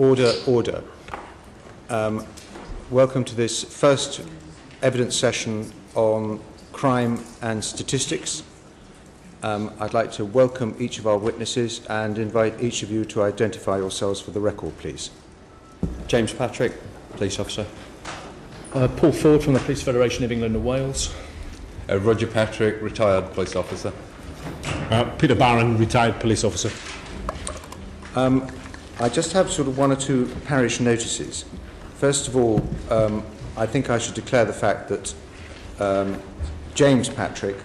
Order, order. Welcome to this first evidence session on crime and statistics. I'd like to welcome each of our witnesses and invite each of you to identify yourselves for the record, please. James Patrick, police officer. Paul Ford from the Police Federation of England and Wales. Roger Patrick, retired police officer. Peter Barron, retired police officer. I just have sort of one or two parish notices. First of all, I think I should declare the fact that James Patrick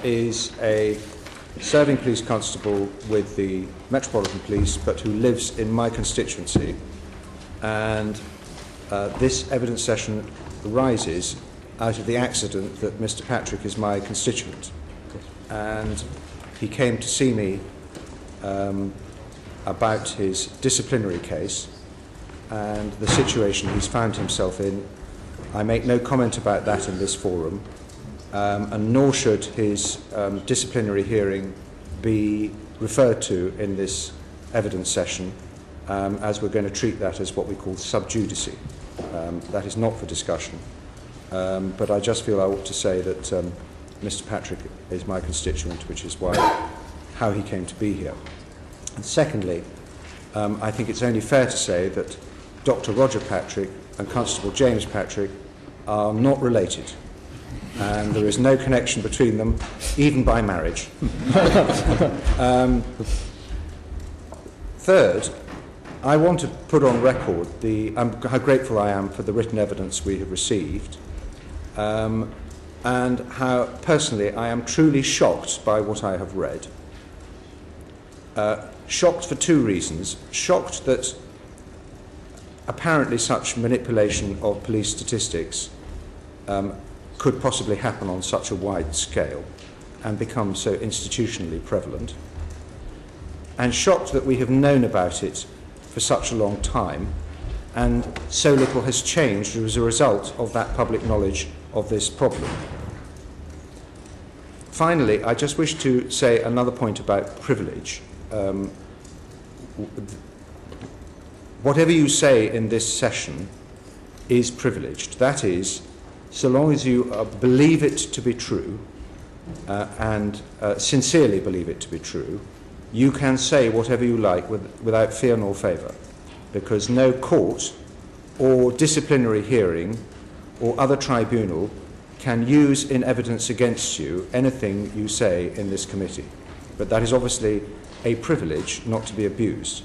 is a serving police constable with the Metropolitan Police, but who lives in my constituency. And this evidence session arises out of the accident that Mr. Patrick is my constituent. And he came to see me about his disciplinary case and the situation he's found himself in. I make no comment about that in this forum, and nor should his disciplinary hearing be referred to in this evidence session, as we're going to treat that as what we call sub judice. That is not for discussion, but I just feel I ought to say that Mr. Patrick is my constituent, which is how he came to be here. And secondly, I think it's only fair to say that Dr. Roger Patrick and Constable James Patrick are not related, and there is no connection between them, even by marriage. Third, I want to put on record how grateful I am for the written evidence we have received, and how personally I am truly shocked by what I have read. Shocked for two reasons. Shocked that apparently such manipulation of police statistics could possibly happen on such a wide scale and become so institutionally prevalent. And shocked that we have known about it for such a long time and so little has changed as a result of that public knowledge of this problem. Finally, I just wish to say another point about privilege. Whatever you say in this session is privileged. That is, so long as you believe it to be true and sincerely believe it to be true, you can say whatever you like without fear nor favour, because no court or disciplinary hearing or other tribunal can use in evidence against you anything you say in this committee. But that is obviously a privilege not to be abused.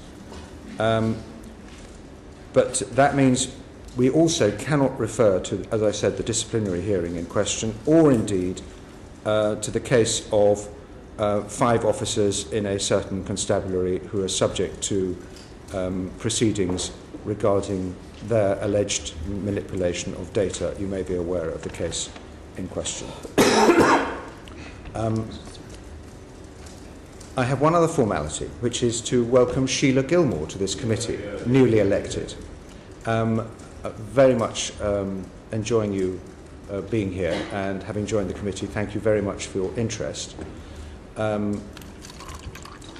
But that means we also cannot refer to, as I said, the disciplinary hearing in question, or indeed to the case of 5 officers in a certain constabulary who are subject to proceedings regarding their alleged manipulation of data. You may be aware of the case in question. I have one other formality, which is to welcome Sheila Gilmore to this committee, newly elected. Very much enjoying you being here and having joined the committee. Thank you very much for your interest. I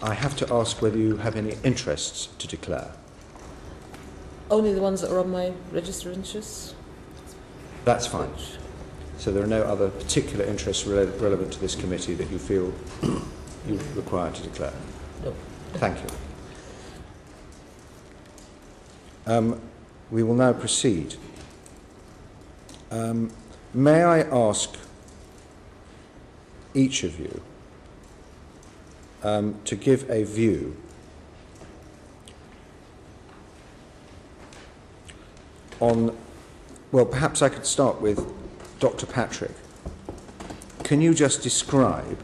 have to ask whether you have any interests to declare. Only the ones that are on my register of interests. That's fine. So there are no other particular interests relevant to this committee that you feel you're required to declare? No. Thank you. We will now proceed. May I ask each of you to give a view on, well, perhaps I could start with Dr. Patrick. Can you just describe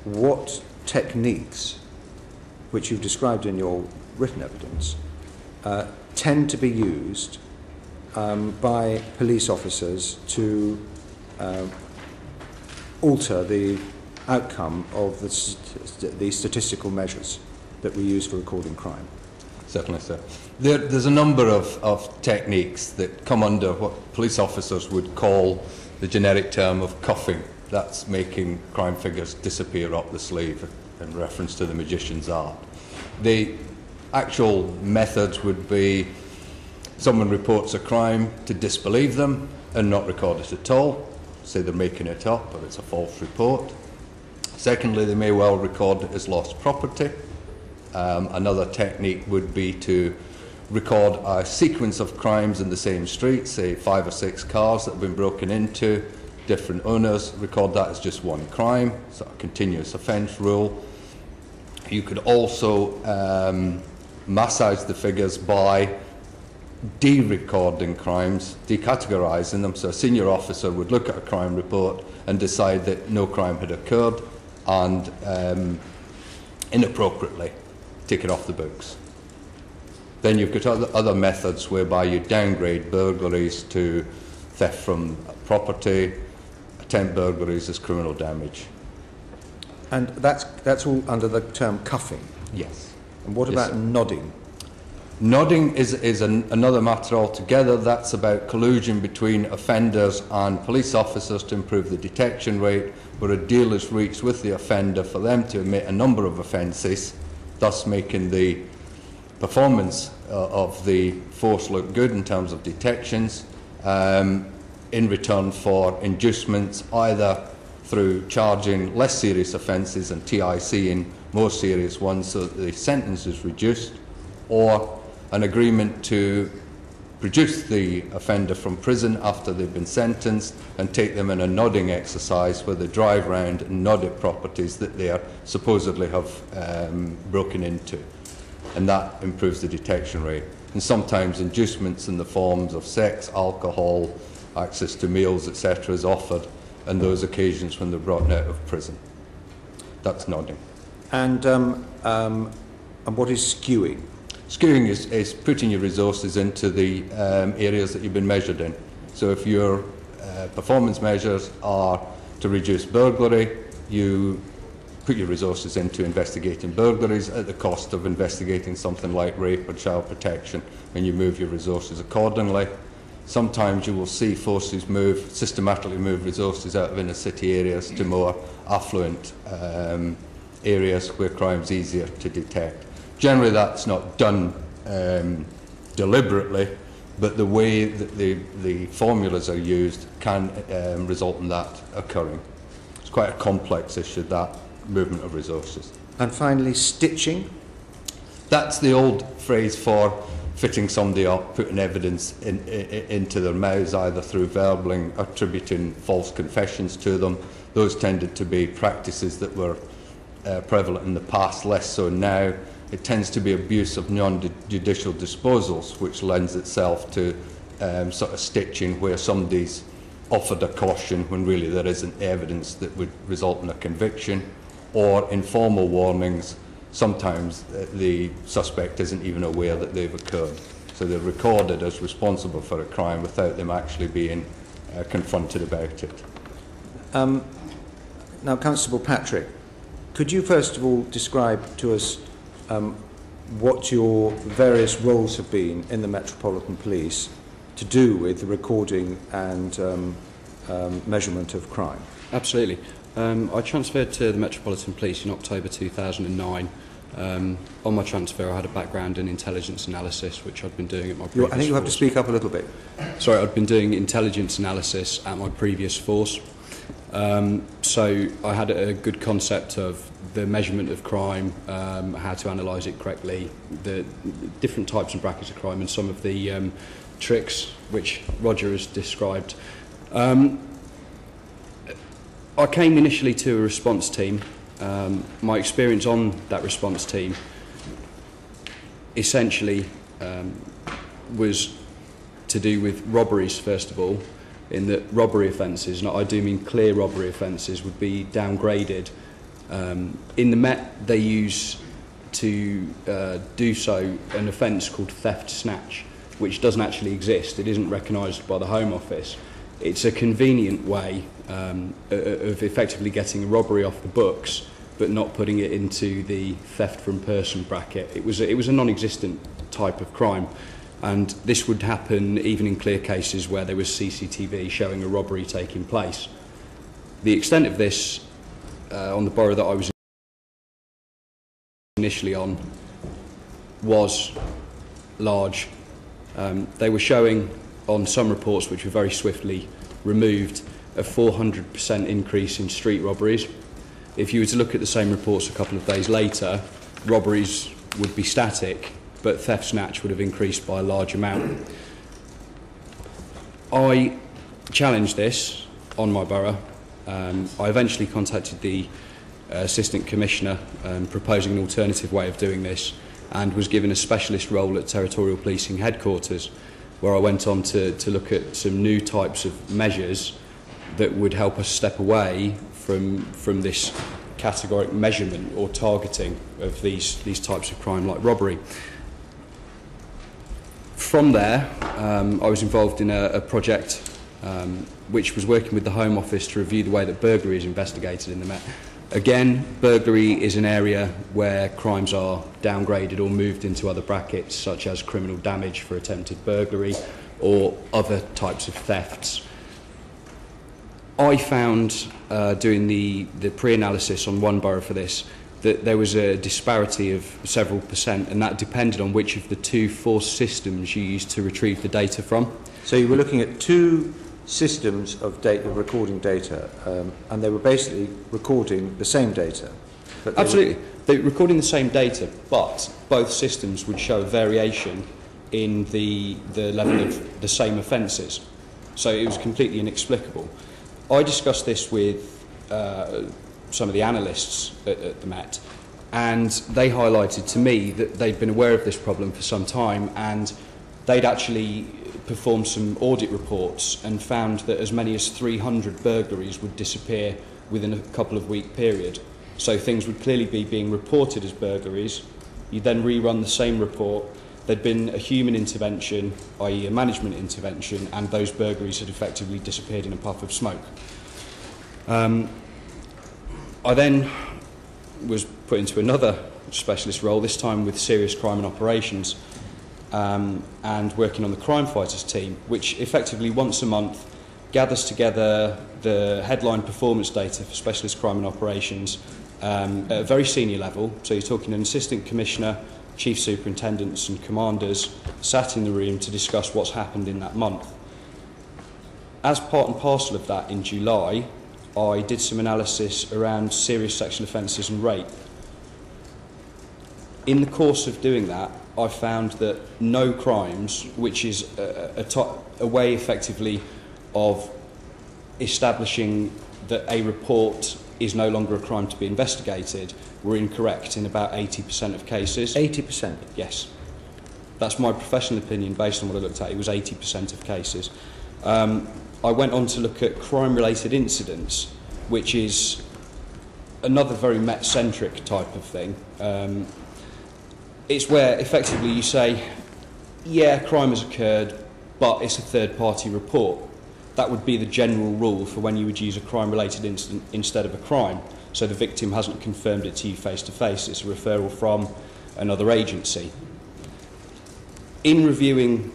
what techniques, which you've described in your written evidence, tend to be used by police officers to alter the outcome of the statistical measures that we use for recording crime? Certainly, sir. There's a number of techniques that come under what police officers would call the generic term of cuffing. That's making crime figures disappear up the sleeve in reference to the magician's art. They Actual methods would be someone reports a crime to disbelieve them and not record it at all. Say they're making it up or it's a false report. Secondly, they may well record it as lost property. Another technique would be to record a sequence of crimes in the same street, say 5 or 6 cars that have been broken into, different owners, record that as just one crime, sort of continuous offence rule. You could also massage the figures by de-recording crimes, decategorising them. So a senior officer would look at a crime report and decide that no crime had occurred and inappropriately take it off the books. Then you've got other methods whereby you downgrade burglaries to theft from property, attempt burglaries as criminal damage. And that's all under the term cuffing? Yes. And what Yes, about sir. nodding? Nodding is another matter altogether. That's about collusion between offenders and police officers to improve the detection rate, where a deal is reached with the offender for them to omit a number of offences, thus making the performance of the force look good in terms of detections, in return for inducements either through charging less serious offences and TIC in more serious ones so that the sentence is reduced, or an agreement to produce the offender from prison after they've been sentenced and take them in a nodding exercise where they drive around and nod at properties that they are supposedly have broken into. And that improves the detection rate. And sometimes inducements in the forms of sex, alcohol, access to meals, etc. is offered on those occasions when they're brought out of prison. That's nodding. And what is skewing? Skewing is putting your resources into the areas that you've been measured in. So if your performance measures are to reduce burglary, you put your resources into investigating burglaries at the cost of investigating something like rape or child protection, and you move your resources accordingly. Sometimes you will see forces systematically move resources out of inner city areas to more affluent areas where crime is easier to detect. Generally that's not done deliberately, but the way that the formulas are used can result in that occurring. It's quite a complex issue, that movement of resources. And finally, stitching? That's the old phrase for fitting somebody up, putting evidence into their mouths, either through verbaling, attributing false confessions to them. Those tended to be practices that were prevalent in the past, less so now. It tends to be abuse of non-judicial disposals, which lends itself to sort of stitching, where somebody's offered a caution when really there isn't evidence that would result in a conviction, or informal warnings. Sometimes the suspect isn't even aware that they've occurred. So they're recorded as responsible for a crime without them actually being confronted about it. Now, Constable Patrick, could you first of all describe to us what your various roles have been in the Metropolitan Police to do with the recording and measurement of crime? Absolutely. I transferred to the Metropolitan Police in October 2009. On my transfer I had a background in intelligence analysis, which I'd been doing at my previous I think you have to force. speak up a little bit. Sorry, I'd been doing intelligence analysis at my previous force. So I had a good concept of the measurement of crime, how to analyse it correctly, the different types and brackets of crime, and some of the tricks which Roger has described. I came initially to a response team. My experience on that response team essentially was to do with robberies, first of all, in that robbery offences, and I do mean clear robbery offences, would be downgraded. In the Met, they use to do so an offence called theft snatch, which doesn't actually exist. It isn't recognised by the Home Office. It's a convenient way of effectively getting a robbery off the books, but not putting it into the theft from person bracket. It was a non-existent type of crime, and this would happen even in clear cases where there was CCTV showing a robbery taking place. The extent of this on the borough that I was initially on was large. They were showing on some reports, which were very swiftly removed, a 400% increase in street robberies. If you were to look at the same reports a couple of days later, robberies would be static, but theft snatch would have increased by a large amount. I challenged this on my borough. I eventually contacted the Assistant Commissioner proposing an alternative way of doing this, and was given a specialist role at Territorial Policing Headquarters, where I went on to look at some new types of measures that would help us step away from this categoric measurement or targeting of these types of crime like robbery. From there, I was involved in a project which was working with the Home Office to review the way that burglary is investigated in the Met. Again, burglary is an area where crimes are downgraded or moved into other brackets, such as criminal damage for attempted burglary or other types of thefts. I found, doing the pre-analysis on one borough for this, that there was a disparity of several percent, and that depended on which of the two forced systems you used to retrieve the data from. So you were looking at two systems of data, recording data, and they were basically recording the same data. Absolutely. They were recording the same data, but both systems would show variation in the level of the same offences. So it was completely inexplicable. I discussed this with some of the analysts at the Met, and they highlighted to me that they'd been aware of this problem for some time, and they'd actually performed some audit reports and found that as many as 300 burglaries would disappear within a couple of week period. So things would clearly be being reported as burglaries. You then rerun the same report. There'd been a human intervention, i.e. a management intervention, and those burglaries had effectively disappeared in a puff of smoke. I then was put into another specialist role, this time with serious crime and operations, and working on the crime fighters team, which effectively once a month gathers together the headline performance data for specialist crime and operations at a very senior level. So you're talking an assistant commissioner, chief superintendents and commanders sat in the room to discuss what's happened in that month. As part and parcel of that, in July, I did some analysis around serious sexual offences and rape. In the course of doing that, I found that no crimes, which is a way effectively of establishing that a report is no longer a crime to be investigated, were incorrect in about 80% of cases. 80%? Yes. That's my professional opinion based on what I looked at. It was 80% of cases. I went on to look at crime-related incidents, which is another very Met-centric type of thing. It's where effectively you say, yeah, crime has occurred, but it's a third-party report. That would be the general rule for when you would use a crime-related incident instead of a crime. So the victim hasn't confirmed it to you face-to-face. It's a referral from another agency. In reviewing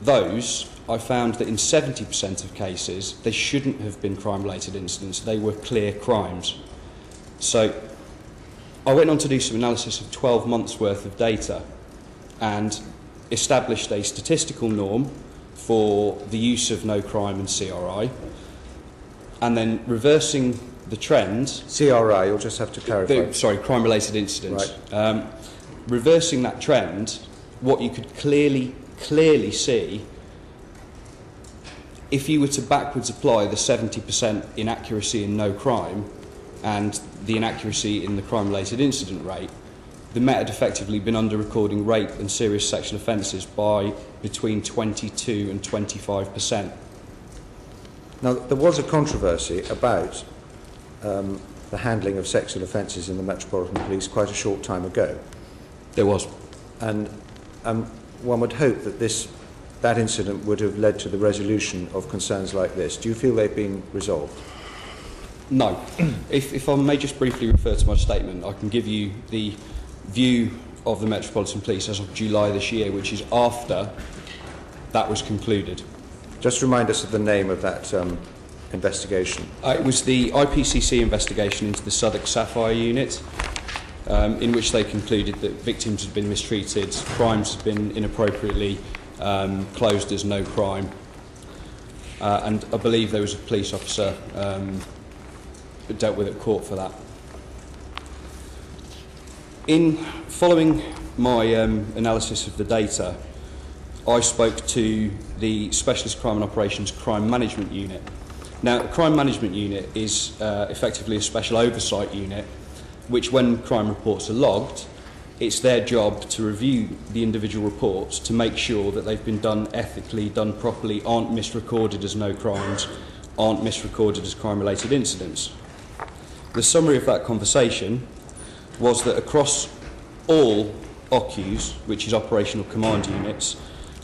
those, I found that in 70% of cases, they shouldn't have been crime-related incidents. They were clear crimes. So I went on to do some analysis of 12 months' worth of data and established a statistical norm for the use of no crime and CRI, and then reversing the trend... CRI, you'll just have to clarify. Sorry, crime-related incidents. Right. Reversing that trend, what you could clearly see, if you were to backwards apply the 70% inaccuracy in no crime and the inaccuracy in the crime-related incident rate, the Met had effectively been under-recording rape and serious sexual offences by between 22 and 25%. Now, there was a controversy about the handling of sexual offences in the Metropolitan Police quite a short time ago. There was. And one would hope that that incident would have led to the resolution of concerns like this. Do you feel they've been resolved? No. If I may just briefly refer to my statement, I can give you the view of the Metropolitan Police as of July this year, which is after that was concluded. Just remind us of the name of that investigation. It was the IPCC investigation into the Southwark Sapphire unit. in which they concluded that victims had been mistreated, crimes had been inappropriately closed as no crime, and I believe there was a police officer that dealt with at court for that. In following my analysis of the data, I spoke to the Specialist Crime and Operations Crime Management Unit. Now, the Crime Management Unit is effectively a special oversight unit, which when crime reports are logged, it's their job to review the individual reports to make sure that they've been done ethically, done properly, aren't misrecorded as no crimes, aren't misrecorded as crime-related incidents. The summary of that conversation was that across all OCUs, which is Operational Command Units,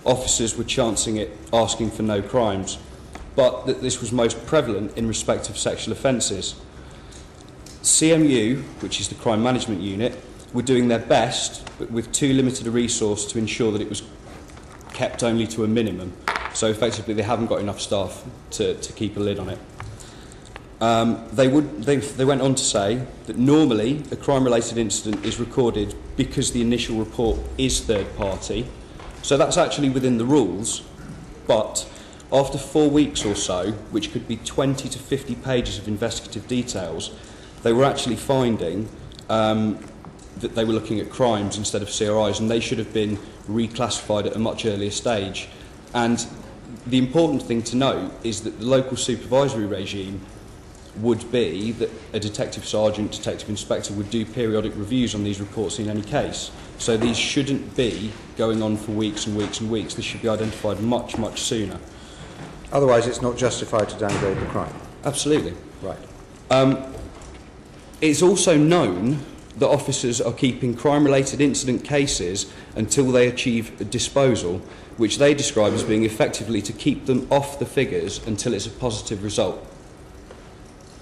officers were chancing it, asking for no crimes, but that this was most prevalent in respect of sexual offences. CMU, which is the Crime Management Unit, were doing their best, but with too limited a resource to ensure that it was kept only to a minimum. So effectively they haven't got enough staff to keep a lid on it. They went on to say that normally a crime-related incident is recorded because the initial report is third party, so that's actually within the rules, but after 4 weeks or so, which could be 20 to 50 pages of investigative details, they were actually finding that they were looking at crimes instead of CRIs, and they should have been reclassified at a much earlier stage. And the important thing to note is that the local supervisory regime would be that a detective sergeant, detective inspector would do periodic reviews on these reports in any case. So these shouldn't be going on for weeks and weeks and weeks. This should be identified much, much sooner. Otherwise, it's not justified to downgrade the crime. Absolutely. Right. It's also known that officers are keeping crime-related incident cases until they achieve a disposal, which they describe as being effectively to keep them off the figures until it's a positive result.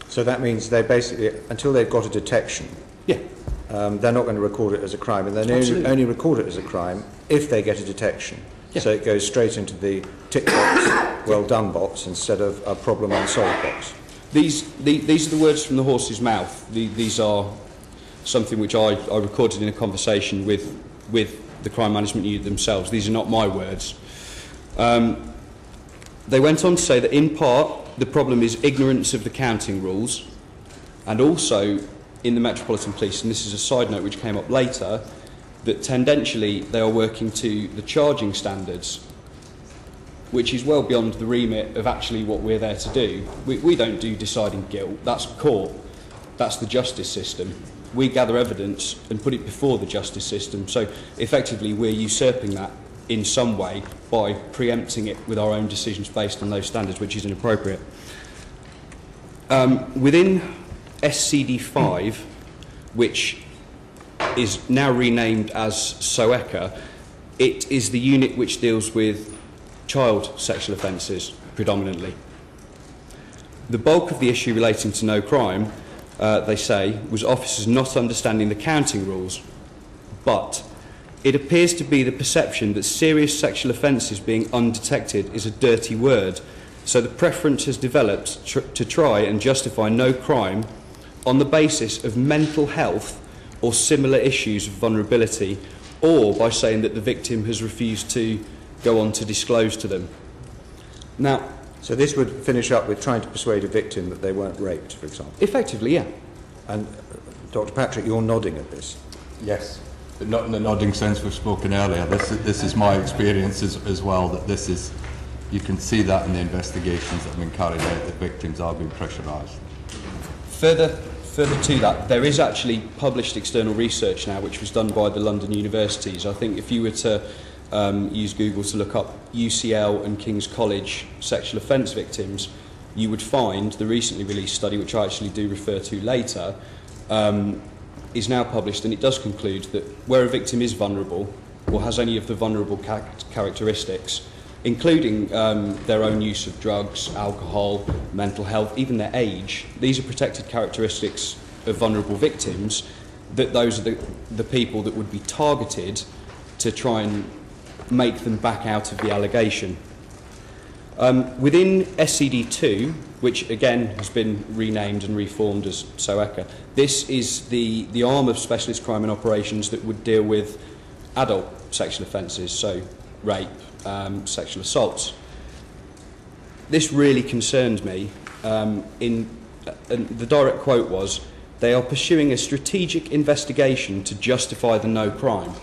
So that means they basically, until they've got a detection, Yeah. they're not going to record it as a crime, and they only record it as a crime if they get a detection. Yeah. So it goes straight into the tick box, well done box, instead of a problem unsolved box. These are the words from the horse's mouth. These are something which I recorded in a conversation with the crime management unit themselves. These are not my words. They went on to say that in part the problem is ignorance of the counting rules, and also in the Metropolitan Police, and this is a side note which came up later, that tendentially they are working to the charging standards, which is well beyond the remit of actually what we're there to do. We don't do deciding guilt, that's court, that's the justice system. We gather evidence and put it before the justice system, so effectively we're usurping that in some way by preempting it with our own decisions based on those standards, which is inappropriate. Within SCD5, which is now renamed as SOECA, it is the unit which deals with child sexual offences predominantly. The bulk of the issue relating to no crime, they say, was officers not understanding the counting rules, but it appears to be the perception that serious sexual offences being undetected is a dirty word, so the preference has developed to try and justify no crime on the basis of mental health or similar issues of vulnerability, or by saying that the victim has refused to go on to disclose to them. Now, so this would finish up with trying to persuade a victim that they weren't raped, for example. Effectively, yeah. And Dr. Patrick, you're nodding at this. Yes. But not in the nodding sense we've spoken earlier. This is my experience as well, that this is, you can see that in the investigations that have been carried out, that victims are being pressurised. Further to that, there is actually published external research now which was done by the London universities. I think if you were to use Google to look up UCL and King's College sexual offence victims, you would find the recently released study, which I actually do refer to later, is now published, and it does conclude that where a victim is vulnerable or has any of the vulnerable characteristics, including their own use of drugs, alcohol, mental health, even their age, these are protected characteristics of vulnerable victims, that those are the people that would be targeted to try and make them back out of the allegation. Within SCD2, which again has been renamed and reformed as SOECA, this is the arm of specialist crime and operations that would deal with adult sexual offences, so rape, sexual assaults. This really concerned me. The direct quote was, "They are pursuing a strategic investigation to justify the no crime."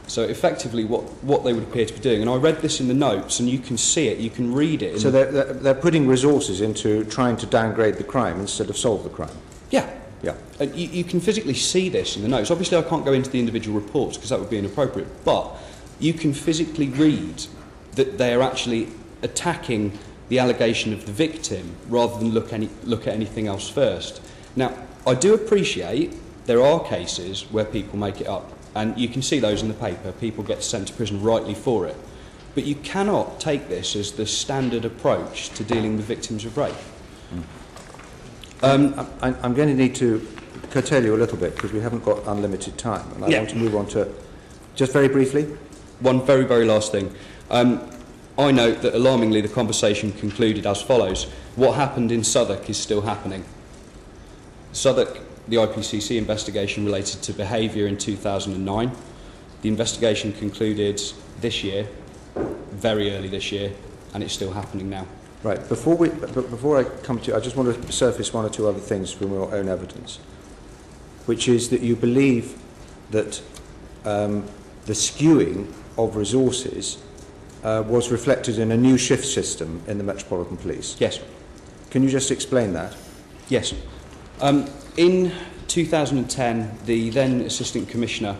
So effectively what they would appear to be doing, and I read this in the notes, and you can see it, you can read it. So they're putting resources into trying to downgrade the crime instead of solve the crime? Yeah. Yeah. You can physically see this in the notes. Obviously I can't go into the individual reports because that would be inappropriate, but you can physically read that they are actually attacking the allegation of the victim rather than look at anything else first. Now, I do appreciate there are cases where people make it up, and you can see those in the paper. People get sent to prison rightly for it. But you cannot take this as the standard approach to dealing with victims of rape. I'm going to need to curtail you a little bit because we haven't got unlimited time, and I want to move on to, just very briefly. One very, very last thing. I note that alarmingly the conversation concluded as follows. What happened in Southwark is still happening. Southwark, the IPCC investigation related to behaviour in 2009. The investigation concluded this year, very early this year, and it's still happening now. Right, before I come to you, I just want to surface one or two other things from your own evidence, which is that you believe that the skewing of resources was reflected in a new shift system in the Metropolitan Police. Yes. Can you just explain that? Yes. In 2010, the then Assistant Commissioner,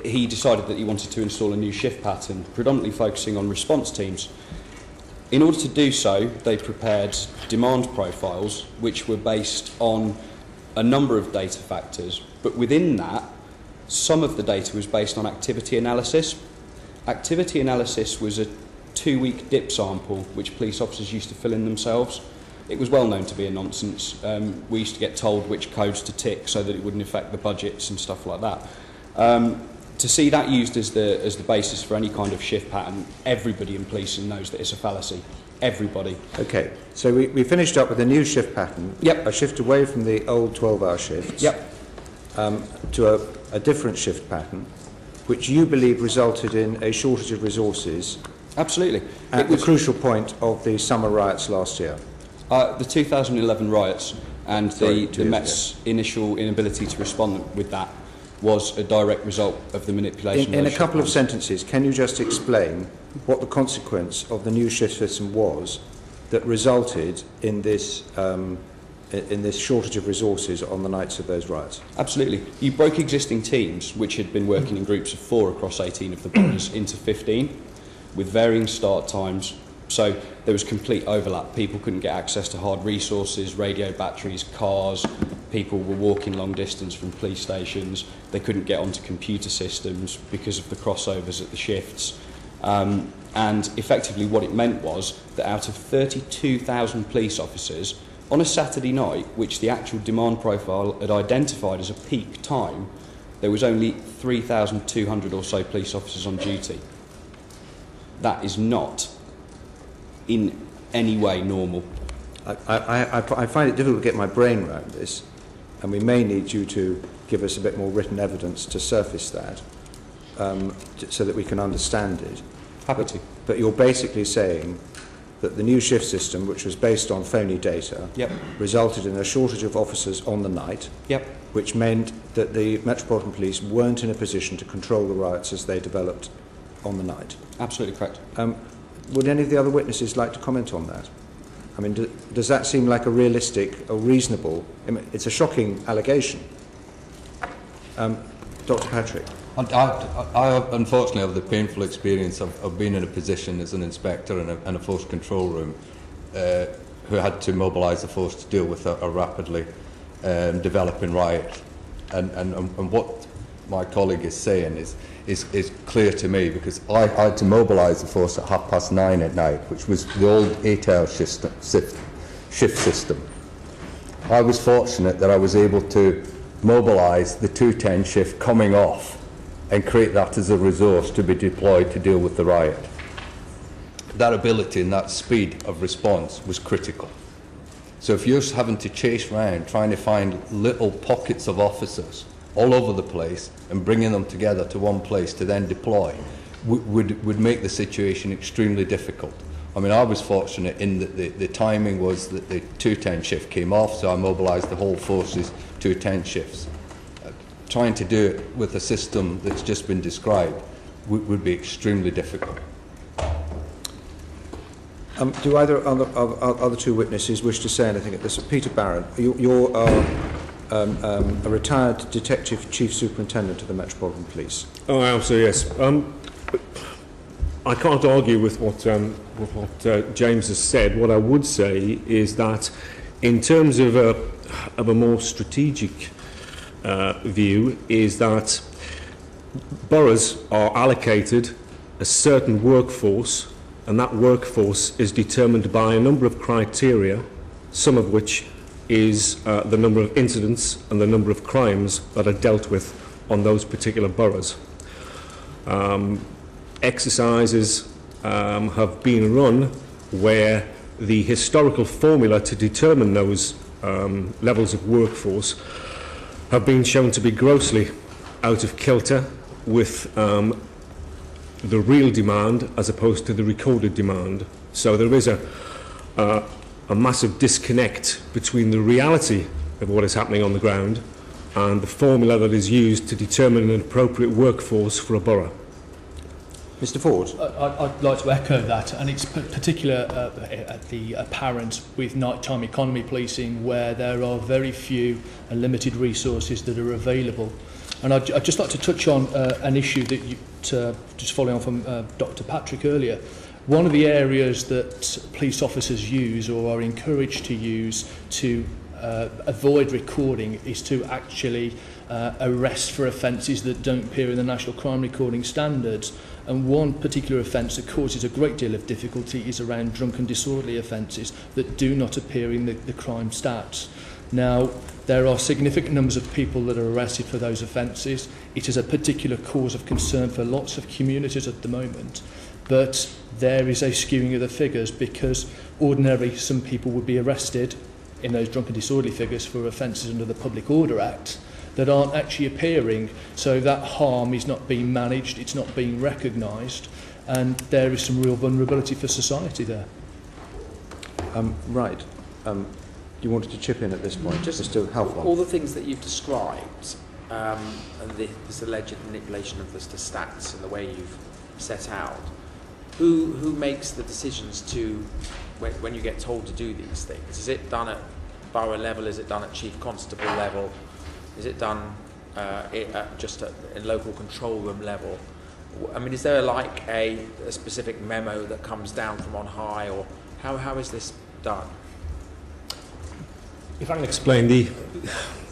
he decided that he wanted to install a new shift pattern, predominantly focusing on response teams. In order to do so, they prepared demand profiles, which were based on a number of data factors, but within that, some of the data was based on activity analysis. Activity analysis was a 2-week dip sample which police officers used to fill in themselves. It was well known to be a nonsense. We used to get told which codes to tick so that it wouldn't affect the budgets and stuff like that. To see that used as the basis for any kind of shift pattern, everybody in policing knows that it's a fallacy. Everybody. Okay, so we finished up with a new shift pattern. Yep. A shift away from the old 12-hour shifts. Yep. To a different shift pattern, which you believe resulted in a shortage of resources. Absolutely. At the crucial point of the summer riots last year. The 2011 riots and the Met's initial inability to respond with that was a direct result of the manipulation. In a couple of sentences, can you just explain what the consequence of the new shift system was that resulted in this shortage of resources on the nights of those riots? Absolutely. You broke existing teams, which had been working in groups of 4 across 18 of the boroughs, into 15, with varying start times. So there was complete overlap. People couldn't get access to hard resources, radio batteries, cars. People were walking long distance from police stations. They couldn't get onto computer systems because of the crossovers at the shifts. And effectively what it meant was that out of 32,000 police officers, on a Saturday night, which the actual demand profile had identified as a peak time, there was only 3,200 or so police officers on duty. That is not in any way normal. I find it difficult to get my brain around this, and we may need you to give us a bit more written evidence to surface that, so that we can understand it. Happy to. But you're basically saying that the new shift system, which was based on phony data, Yep. resulted in a shortage of officers on the night, Yep. which meant that the Metropolitan Police weren't in a position to control the riots as they developed on the night. Absolutely correct. Would any of the other witnesses like to comment on that? I mean, does that seem like a realistic or reasonable... it's a shocking allegation. Dr. Patrick. I unfortunately have the painful experience of being in a position as an inspector in a force control room who had to mobilise the force to deal with a rapidly developing riot. And what my colleague is saying is clear to me, because I had to mobilise the force at 9:30 at night, which was the old 8-hour shift system. I was fortunate that I was able to mobilise the 2:10 shift coming off and create that as a resource to be deployed to deal with the riot. that ability and that speed of response was critical. So if you're having to chase around trying to find little pockets of officers all over the place and bringing them together to one place to then deploy would make the situation extremely difficult. I mean, I was fortunate in that the timing was that the 210 shift came off, so I mobilised the whole force's 210 shifts. Trying to do it with a system that's just been described would be extremely difficult. Do either of the other two witnesses wish to say anything at this? Peter Barron, you're a retired Detective Chief Superintendent of the Metropolitan Police. Oh, I am, so yes. I can't argue with what James has said. What I would say is that in terms of a more strategic view, is that boroughs are allocated a certain workforce, and that workforce is determined by a number of criteria, some of which is the number of incidents and the number of crimes that are dealt with on those particular boroughs. Exercises have been run where the historical formula to determine those levels of workforce have been shown to be grossly out of kilter with the real demand as opposed to the recorded demand. So there is a massive disconnect between the reality of what is happening on the ground and the formula that is used to determine an appropriate workforce for a borough. Mr. Ford? I'd like to echo that, and it's particular at the apparent with nighttime economy policing, where there are very few and limited resources that are available. And I'd just like to touch on an issue that you, just following on from Dr. Patrick earlier. One of the areas that police officers use or are encouraged to use to avoid recording is to actually arrest for offences that don't appear in the National Crime Recording Standards. And one particular offence that causes a great deal of difficulty is around drunk and disorderly offences that do not appear in the crime stats. Now, there are significant numbers of people that are arrested for those offences. It is a particular cause of concern for lots of communities at the moment. But there is a skewing of the figures, because ordinarily some people would be arrested in those drunk and disorderly figures for offences under the Public Order Act that aren't actually appearing. So that harm is not being managed, it's not being recognised, and there is some real vulnerability for society there. Right. You wanted to chip in at this point, just to help on. All the things that you've described, and this alleged manipulation of the stats and the way you've set out, who makes the decisions to, when you get told to do these things? Is it done at borough level? Is it done at chief constable level? Is it done just at local control room level? I mean, is there a specific memo that comes down from on high, or how is this done? If I can explain,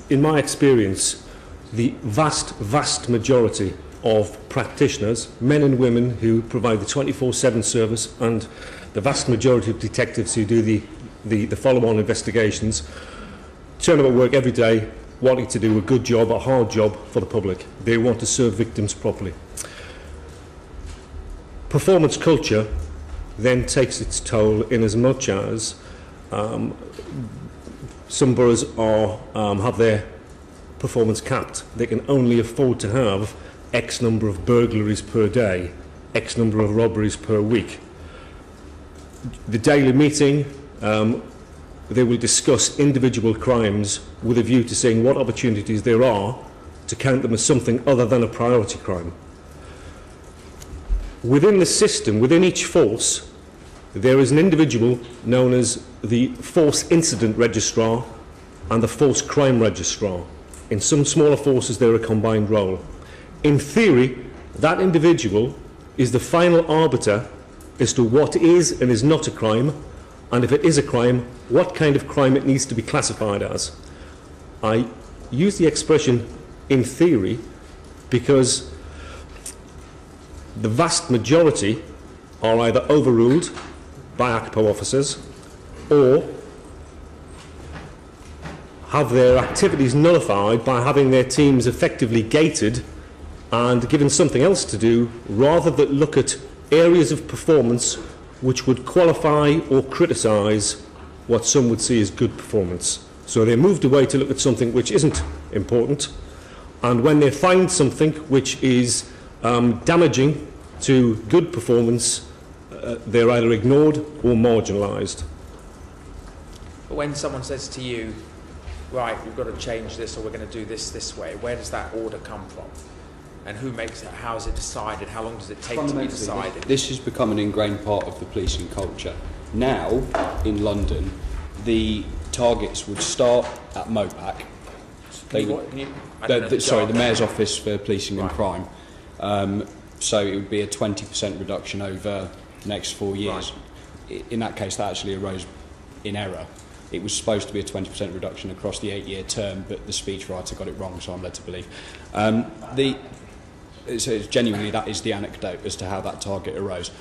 in my experience, the vast majority of practitioners, men and women who provide the 24/7 service, and the vast majority of detectives who do the follow-on investigations, turn up at work every day wanting to do a good job, a hard job for the public. They want to serve victims properly. Performance culture then takes its toll, in as much as some boroughs have their performance capped. They can only afford to have X number of burglaries per day, X number of robberies per week. The daily meeting, they will discuss individual crimes with a view to seeing what opportunities there are to count them as something other than a priority crime. Within the system, within each force, there is an individual known as the Force Incident Registrar and the Force Crime Registrar. In some smaller forces, they're a combined role. In theory, that individual is the final arbiter as to what is and is not a crime, and if it is a crime, what kind of crime it needs to be classified as. I use the expression in theory because the vast majority are either overruled by ACPO officers or have their activities nullified by having their teams effectively gated and given something else to do, rather than look at areas of performance which would qualify or criticise what some would see as good performance. So they moved away to look at something which isn't important, and when they find something which is damaging to good performance, they're either ignored or marginalised. But when someone says to you, right, we've got to change this, or we're going to do this way, where does that order come from? And who makes it? How is it decided? How long does it take to be decided? This has become an ingrained part of the policing culture. Now, in London, the targets would start at MOPAC. The Mayor's Office for Policing and Crime. So it would be a 20% reduction over the next 4 years. Right. In that case, that actually arose in error. It was supposed to be a 20% reduction across the 8-year term, but the speechwriter got it wrong, so I'm led to believe. So genuinely, that is the anecdote as to how that target arose.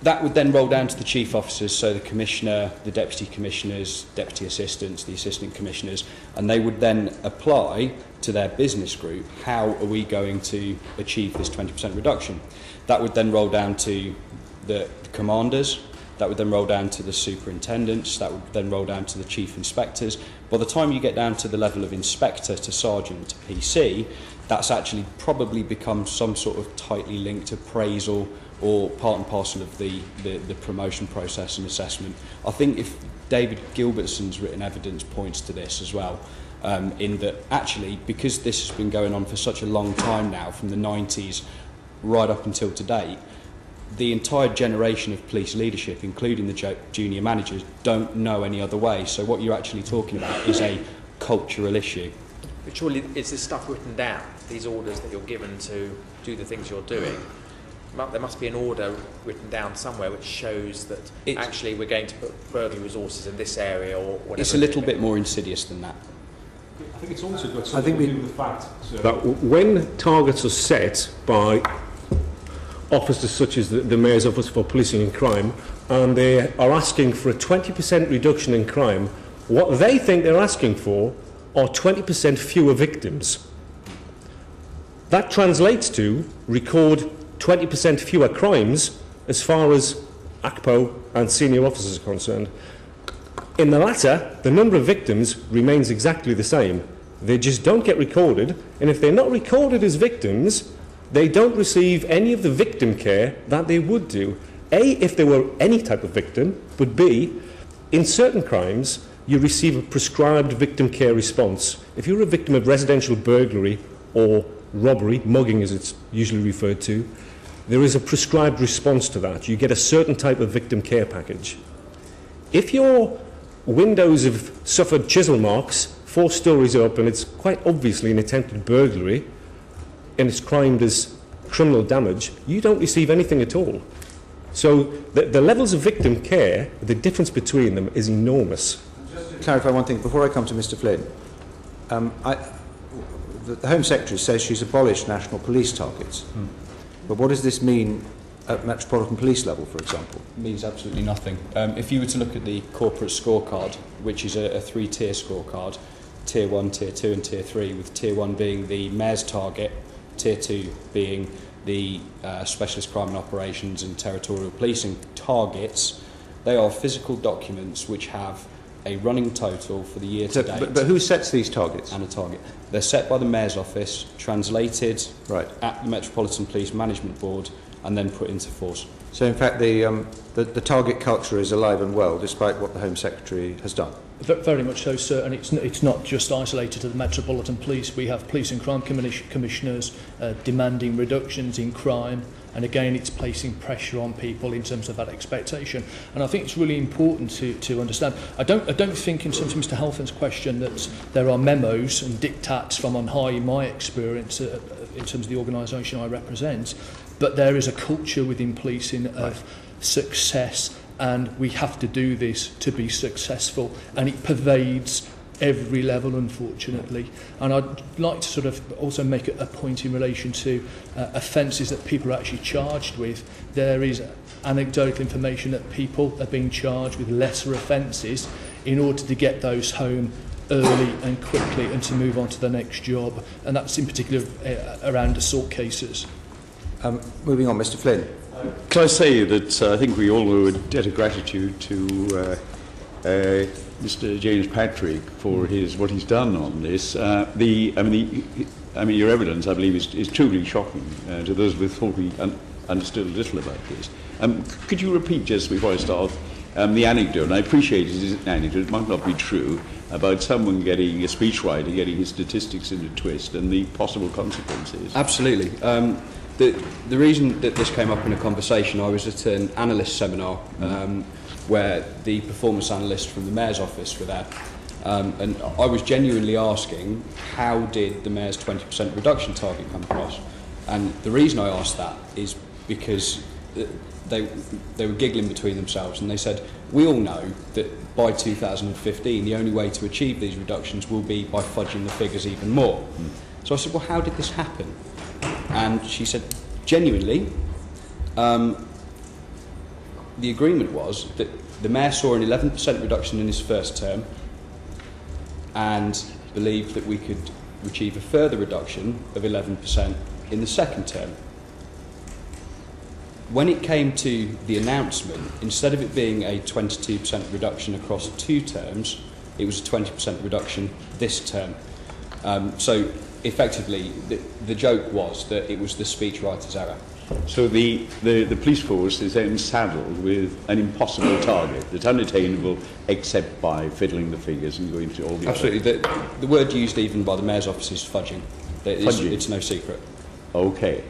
That would then roll down to the chief officers, so the commissioner, the deputy commissioners, deputy assistants, the assistant commissioners, and they would then apply to their business group, how are we going to achieve this 20% reduction? That would then roll down to the commanders, that would then roll down to the superintendents, that would then roll down to the chief inspectors. By the time you get down to the level of inspector to sergeant to PC, that's actually probably become some sort of tightly linked appraisal or part and parcel of the promotion process and assessment. I think if David Gilbertson's written evidence points to this as well, in that actually, because this has been going on for such a long time now, from the 90s right up until today, the entire generation of police leadership, including the junior managers, don't know any other way. So what you're actually talking about is a cultural issue. But surely is this stuff written down, these orders that you're given to do the things you're doing? There must be an order written down somewhere which shows that actually we're going to put burglary resources in this area or whatever. It's a little bit more insidious than that. I think it's also got something to do with the fact that when targets are set by officers such as the Mayor's Office for Policing and Crime, and they are asking for a 20% reduction in crime, what they think they're asking for are 20% fewer victims. That translates to record 20% fewer crimes as far as ACPO and senior officers are concerned. In the latter, the number of victims remains exactly the same. They just don't get recorded, and if they're not recorded as victims, they don't receive any of the victim care that they would do. A, if they were any type of victim, but B, in certain crimes, you receive a prescribed victim care response. If you're a victim of residential burglary or robbery, mugging as it's usually referred to, there is a prescribed response to that. You get a certain type of victim care package. If your windows have suffered chisel marks 4 stories up and it's quite obviously an attempted burglary and it's crimed as criminal damage, you don't receive anything at all. So the levels of victim care, the difference between them is enormous. Just to clarify one thing before I come to Mr. Flynn. The Home Secretary says she's abolished national police targets. But what does this mean at Metropolitan Police level, for example? It means absolutely nothing. If you were to look at the corporate scorecard, which is a 3-tier scorecard, Tier 1, Tier 2 and Tier 3, with Tier 1 being the Mayor's target, Tier 2 being the Specialist Crime and Operations and Territorial Policing targets, they are physical documents which have a running total for the year to date. But who sets these targets? And a target. They're set by the Mayor's Office, translated at the Metropolitan Police Management Board, and then put into force. So in fact the target culture is alive and well, despite what the Home Secretary has done? Very much so, sir, and it's not just isolated to the Metropolitan Police. We have police and crime commissioners demanding reductions in crime, and again it's placing pressure on people in terms of that expectation. And I think it's really important to understand. I don't think, in terms of Mr. Halford's question, that there are memos and diktats from on high in my experience in terms of the organisation I represent, but there is a culture within policing of success, and we have to do this to be successful, and it pervades every level, unfortunately. And I'd like to sort of also make a point in relation to offences that people are actually charged with. There is anecdotal information that people are being charged with lesser offences in order to get those home early and quickly and to move on to the next job, and that's in particular around assault cases. Moving on, Mr. Flynn. Can I say that I think we all owe a debt of gratitude to Mr. James Patrick for what he's done on this. Your evidence, I believe, is truly shocking to those with whom we understood little about this. Could you repeat, just before I start, the anecdote? And I appreciate it is an anecdote, it might not be true, about someone a speechwriter getting his statistics in a twist and the possible consequences. Absolutely. The reason that this came up in a conversation, I was at an analyst seminar where the performance analysts from the Mayor's office were there. And I was genuinely asking, how did the Mayor's 20% reduction target come across? And the reason I asked that is because they were giggling between themselves, and they said, we all know that by 2015 the only way to achieve these reductions will be by fudging the figures even more. So I said, well, how did this happen? And she said, genuinely, the agreement was that the Mayor saw an 11% reduction in his first term and believed that we could achieve a further reduction of 11% in the second term. When it came to the announcement, instead of it being a 22% reduction across 2 terms, it was a 20% reduction this term. So effectively, the joke was that it was the speechwriter's error. So the police force is then saddled with an impossible target that's unattainable except by fiddling the figures and going to all the Absolutely. The word used even by the Mayor's office is fudging. It's no secret. Okay.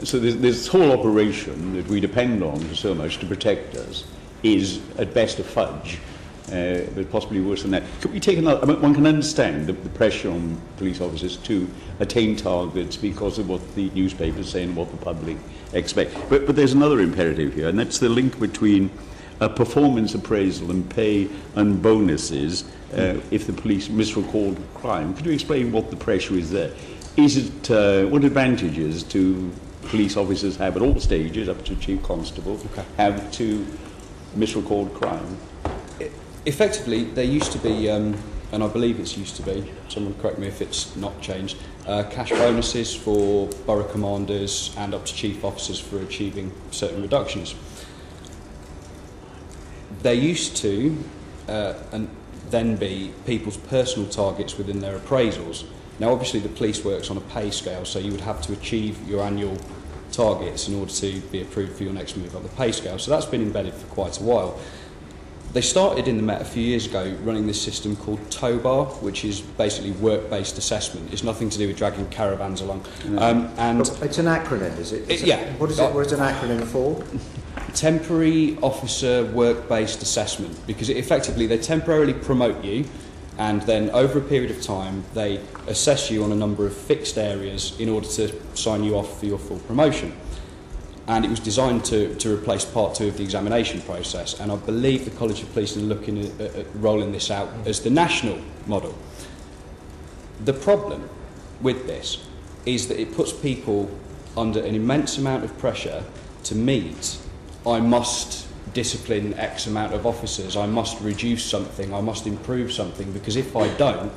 So this whole operation that we depend on so much to protect us is at best a fudge, but possibly worse than that. Could we take another? I mean, one can understand the pressure on police officers to attain targets because of what the newspapers say and what the public expect. But there's another imperative here, and that's the link between a performance appraisal and pay and bonuses if the police misrecord crime. Could you explain what the pressure is there? Is it what advantages do police officers have at all stages, up to Chief Constable, have to misrecord crime? Effectively, there used to be, and I believe it's used to be, someone correct me if it's not changed, cash bonuses for borough commanders and up to chief officers for achieving certain reductions. There used to and then be people's personal targets within their appraisals. Now, obviously, the police works on a pay scale, so you would have to achieve your annual targets in order to be approved for your next move on the pay scale. So that's been embedded for quite a while. They started in the Met a few years ago running this system called TOBAR, which is basically work-based assessment. It's nothing to do with dragging caravans along. And it's an acronym, is it? Yeah. What is it? What is an acronym for? Temporary Officer Work-Based Assessment, because effectively they temporarily promote you, and then over a period of time they assess you on a number of fixed areas in order to sign you off for your full promotion. And it was designed to replace part 2 of the examination process, and I believe the College of Police are looking at rolling this out as the national model. The problem with this is that it puts people under an immense amount of pressure to meet, I must discipline X amount of officers, I must reduce something, I must improve something, because if I don't,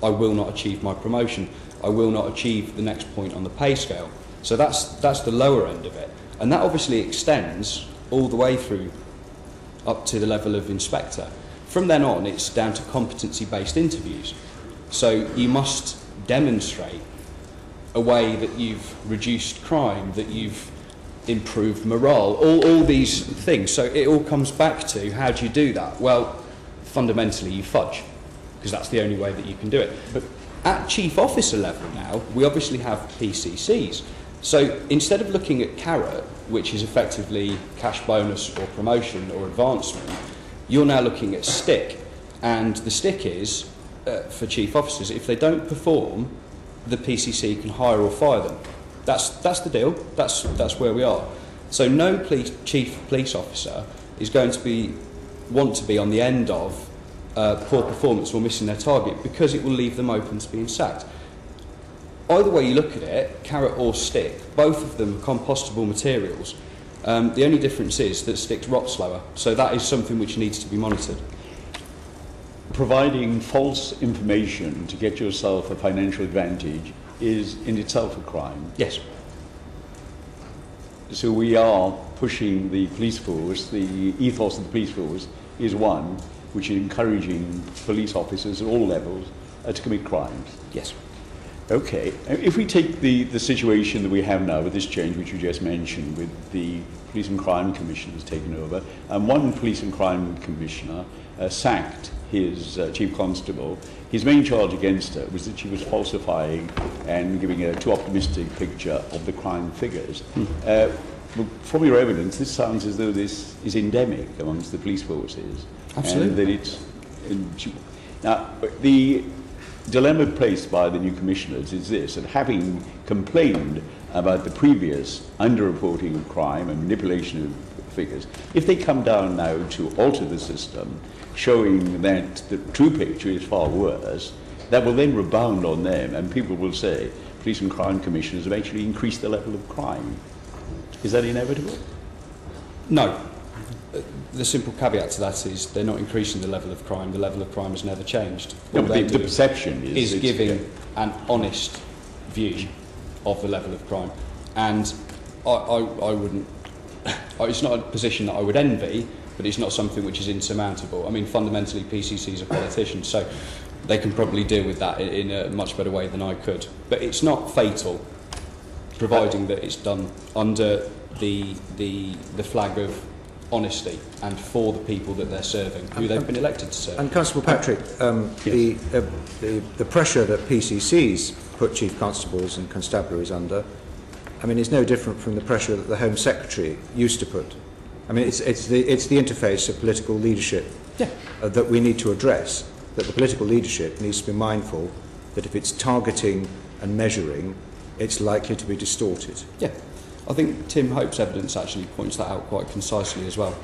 I will not achieve my promotion, I will not achieve the next point on the pay scale. So that's the lower end of it. And that obviously extends all the way through up to the level of inspector. From then on, it's down to competency-based interviews. So you must demonstrate a way that you've reduced crime, that you've improved morale, all these things. So it all comes back to, how do you do that? Well, fundamentally you fudge, because that's the only way that you can do it. But at chief officer level now, we obviously have PCCs. So instead of looking at carrot, which is effectively cash bonus or promotion or advancement, you're now looking at stick. And the stick is, for chief officers, if they don't perform, the PCC can hire or fire them. That's the deal. That's where we are. So no chief police officer is going to want to be on the end of poor performance or missing their target, because it will leave them open to being sacked. Either way you look at it, carrot or stick, both of them are compostable materials. The only difference is that sticks rot slower, so that is something which needs to be monitored. Providing false information to get yourself a financial advantage is in itself a crime. Yes. So we are pushing the police force, the ethos of the police force is one which is encouraging police officers at all levels to commit crimes. Yes. Okay, if we take the situation that we have now with this change which you just mentioned, with the Police and Crime Commissioners taking over, and one Police and Crime Commissioner sacked his Chief Constable. His main charge against her was that she was falsifying and giving a too optimistic picture of the crime figures. From your evidence, this sounds as though this is endemic amongst the police forces. Absolutely. And that it's, now, the dilemma placed by the new commissioners is this, that having complained about the previous underreporting of crime and manipulation of figures, if they come down now to alter the system, showing that the true picture is far worse, that will then rebound on them, and people will say police and crime commissioners have actually increased the level of crime. Is that inevitable? No. The simple caveat to that is they're not increasing the level of crime. The level of crime has never changed. No, but the perception is giving an honest view of the level of crime. And I wouldn't... It's not a position that I would envy, but it's not something which is insurmountable. I mean, fundamentally, PCCs are politicians, so they can probably deal with that in a much better way than I could. But it's not fatal, providing that it's done under the flag of honesty and for the people that they're serving, who they've been elected to serve. And Constable Patrick, yes. the pressure that PCCs put Chief Constables and Constabularies under, I mean, it's no different from the pressure that the Home Secretary used to put. I mean, it's the interface of political leadership that we need to address, that the political leadership needs to be mindful that if it's targeting and measuring, it's likely to be distorted. Yeah. I think Tim Hope's evidence actually points that out quite concisely as well.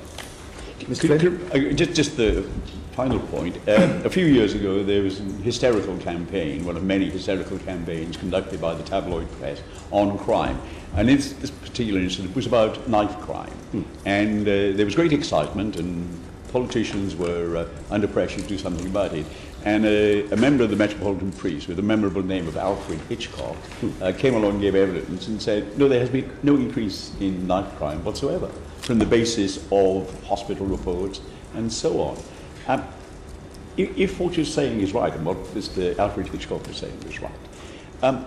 Just the final point. A few years ago, there was a hysterical campaign, one of many hysterical campaigns conducted by the tabloid press on crime. And this particular incident was about knife crime. And there was great excitement, and politicians were under pressure to do something about it. And a member of the Metropolitan Police with the memorable name of Alfred Hitchcock came along and gave evidence and said, no, there has been no increase in knife crime whatsoever from the basis of hospital reports and so on. If what you're saying is right, and what Mr. Alfred Hitchcock was saying was right,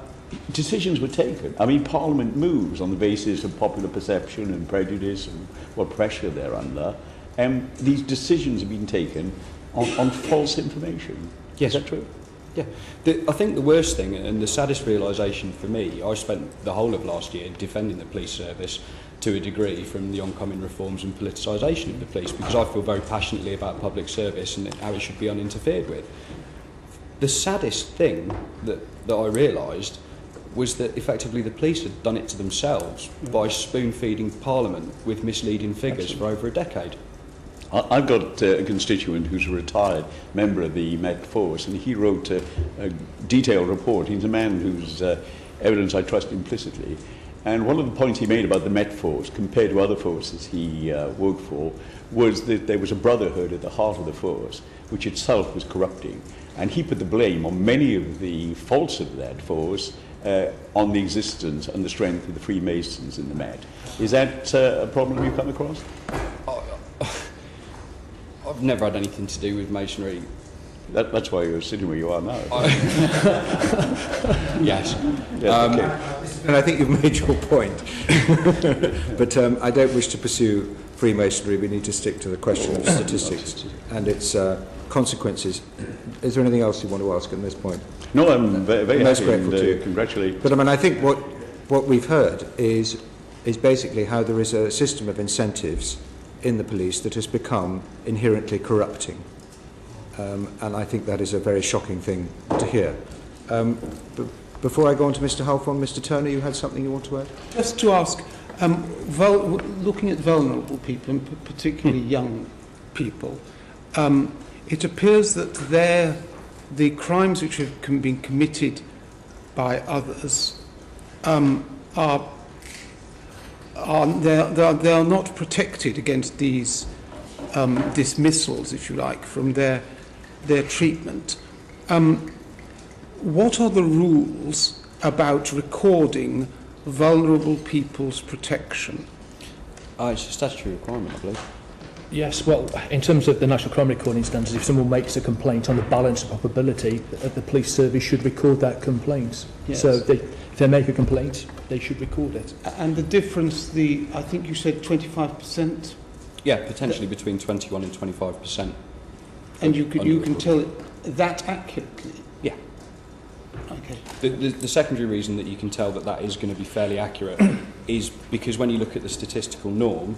decisions were taken. I mean, Parliament moves on the basis of popular perception and prejudice and what pressure they're under. And these decisions have been taken on false information. Yes. Is that true? Yeah. I think the worst thing and the saddest realisation for me, I spent the whole of last year defending the police service to a degree from the oncoming reforms and politicisation of the police, because I feel very passionately about public service and how it should be uninterfered with. The saddest thing that I realised was that effectively the police had done it to themselves by spoon-feeding Parliament with misleading figures for over a decade. I've got a constituent who's a retired member of the Met Force, and he wrote a detailed report. He's a man whose evidence I trust implicitly. And one of the points he made about the Met Force, compared to other forces he worked for, was that there was a brotherhood at the heart of the force, which itself was corrupting. And he put the blame on many of the faults of that force on the existence and the strength of the Freemasons in the Met. Is that a problem you've come across? I've never had anything to do with masonry. That's why you're sitting where you are now. Yes. Okay. And I think you've made your point. But I don't wish to pursue Freemasonry. We need to stick to the question of statistics and its consequences. Is there anything else you want to ask at this point? No, I'm very most happy grateful to you. Congratulate. But I mean, I think what we've heard is basically how there is a system of incentives in the police that has become inherently corrupting. And I think that is a very shocking thing to hear. Before I go on to Mr. Halfon, Mr. Turner, you had something you want to add? Just to ask, looking at vulnerable people, and particularly young people, it appears that the crimes which have been committed by others they are not protected against these dismissals, if you like, from their treatment. What are the rules about recording vulnerable people's protection? It's a statutory requirement, I believe. Yes, well, in terms of the National Crime Recording Standards, if someone makes a complaint on the balance of probability, the police service should record that complaint. Yes. So if they make a complaint, they should record it. And the difference, I think you said 25%? Yeah, potentially between 21 and 25%. And you can tell it that accurately? Yeah. Okay. The secondary reason that you can tell that is going to be fairly accurate is because when you look at the statistical norm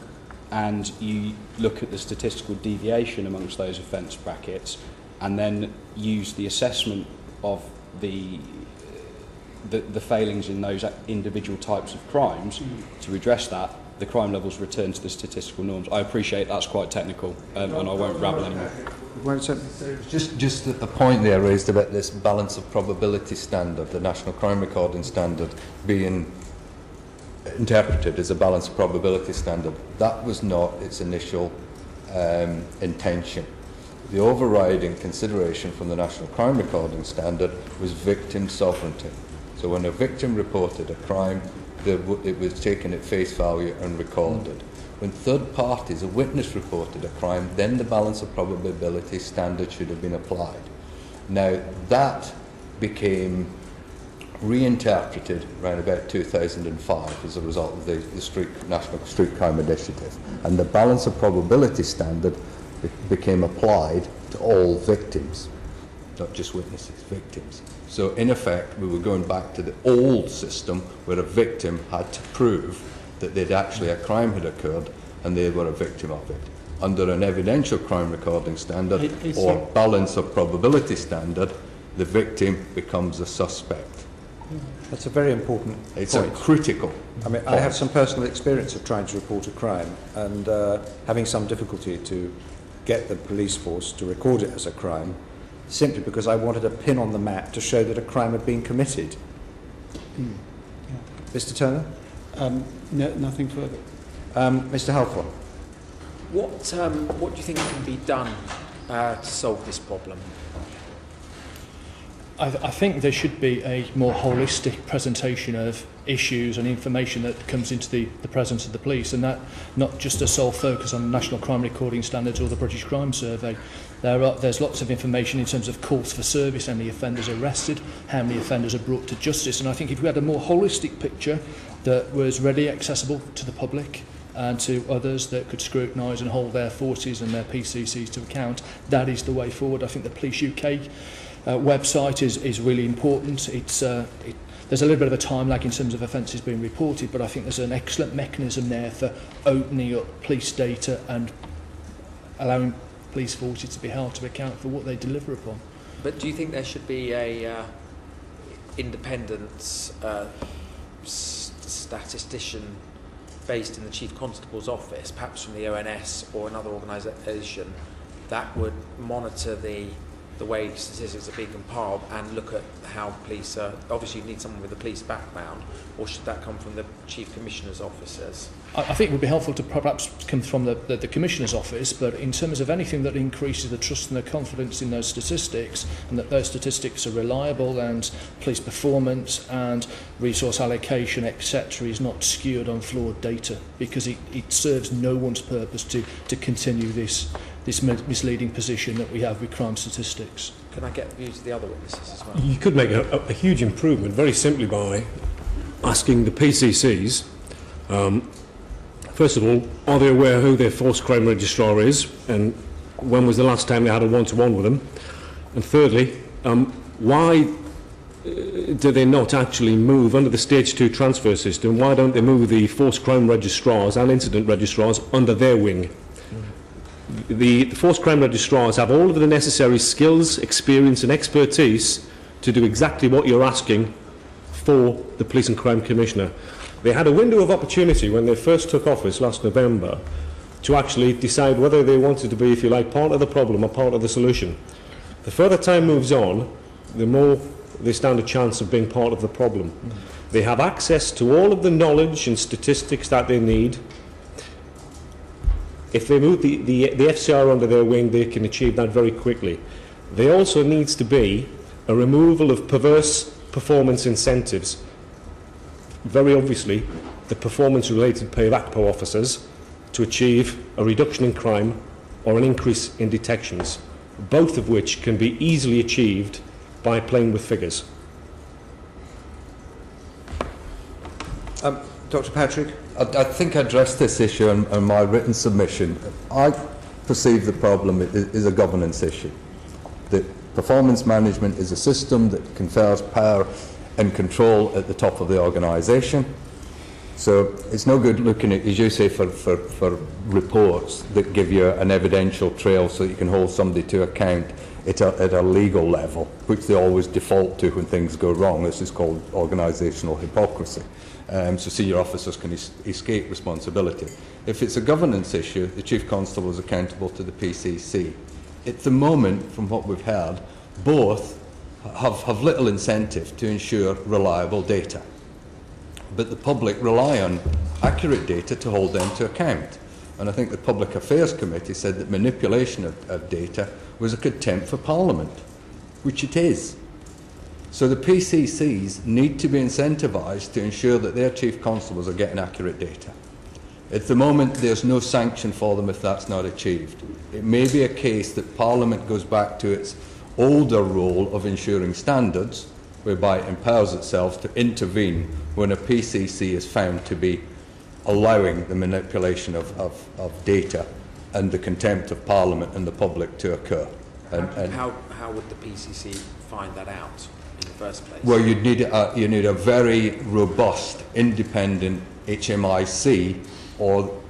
and you look at the statistical deviation amongst those offence brackets and then use the assessment of the failings in those individual types of crimes to address that, the crime levels return to the statistical norms. I appreciate that's quite technical and I won't rabble anymore. Just at the point there raised about this balance of probability standard, the National Crime Recording Standard being interpreted as a balance of probability standard. That was not its initial intention. The overriding consideration from the National Crime Recording Standard was victim sovereignty. So when a victim reported a crime, it was taken at face value and recorded. When third parties, a witness reported a crime, then the balance of probability standard should have been applied. Now that became reinterpreted around about 2005 as a result of the National Street Crime Initiative, and the balance of probability standard became applied to all victims, not just witnesses, victims. So in effect we were going back to the old system where a victim had to prove that a crime had occurred and they were a victim of it. Under an evidential crime recording standard or balance of probability standard, the victim becomes a suspect. That's a very important point. It's a critical point. I have some personal experience of trying to report a crime and having some difficulty to get the police force to record it as a crime simply because I wanted a pin on the map to show that a crime had been committed. Yeah. Mr. Turner? No, nothing further. Mr. Halfon? What do you think can be done to solve this problem? I think there should be a more holistic presentation of issues and information that comes into the presence of the police, and that not just a sole focus on National Crime Recording Standards or the British Crime Survey. There's lots of information in terms of calls for service, how many offenders are arrested, how many offenders are brought to justice, and I think if we had a more holistic picture that was readily accessible to the public and to others that could scrutinise and hold their forces and their PCCs to account, that is the way forward. I think the Police UK website is really important. There's a little bit of a time lag in terms of offences being reported, but I think there's an excellent mechanism there for opening up police data and allowing police forces to be held to account for what they deliver upon. But do you think there should be a independent statistician based in the Chief Constable's office, perhaps from the ONS or another organisation, that would monitor the way statistics are being compiled and look at how police are... Obviously you need someone with a police background, or should that come from the Chief Commissioner's offices? I think it would be helpful to perhaps come from the Commissioner's office, but in terms of anything that increases the trust and the confidence in those statistics, and that those statistics are reliable, and police performance and resource allocation, etc., is not skewed on flawed data, because it serves no one's purpose to continue this misleading position that we have with crime statistics. Can I get the views of the other witnesses as well? You could make a huge improvement very simply by asking the PCCs, first of all, are they aware who their force crime registrar is and when was the last time they had a one-to-one with them? And thirdly, why do they not actually move under the Stage 2 transfer system? Why don't they move the force crime registrars and incident registrars under their wing? The force crime registrars have all of the necessary skills, experience and expertise to do exactly what you're asking for the Police and Crime Commissioner. They had a window of opportunity when they first took office last November to actually decide whether they wanted to be, if you like, part of the problem or part of the solution. The further time moves on, the more they stand a chance of being part of the problem. They have access to all of the knowledge and statistics that they need. If they move the FCR under their wing, they can achieve that very quickly. There also needs to be a removal of perverse performance incentives. very obviously, the performance-related pay of ACPO officers to achieve a reduction in crime or an increase in detections, both of which can be easily achieved by playing with figures. Dr. Patrick? I think I addressed this issue in my written submission. I perceive the problem is a governance issue. That performance management is a system that confers power and control at the top of the organisation. So it's no good looking at, as you say, for reports that give you an evidential trail so you can hold somebody to account at a legal level, which they always default to when things go wrong. This is called organisational hypocrisy. So senior officers can escape responsibility. If it's a governance issue, the Chief Constable is accountable to the PCC. At the moment, from what we've heard, both have little incentive to ensure reliable data. But the public rely on accurate data to hold them to account. And I think the Public Affairs Committee said that manipulation of data was a contempt for Parliament, which it is. So the PCCs need to be incentivised to ensure that their chief constables are getting accurate data. At the moment, there's no sanction for them if that's not achieved. It may be a case that Parliament goes back to its older role of ensuring standards, whereby it empowers itself to intervene when a PCC is found to be allowing the manipulation of data and the contempt of Parliament and the public to occur. How would the PCC find that out in the first place? Well, you need a very robust, independent HMIC or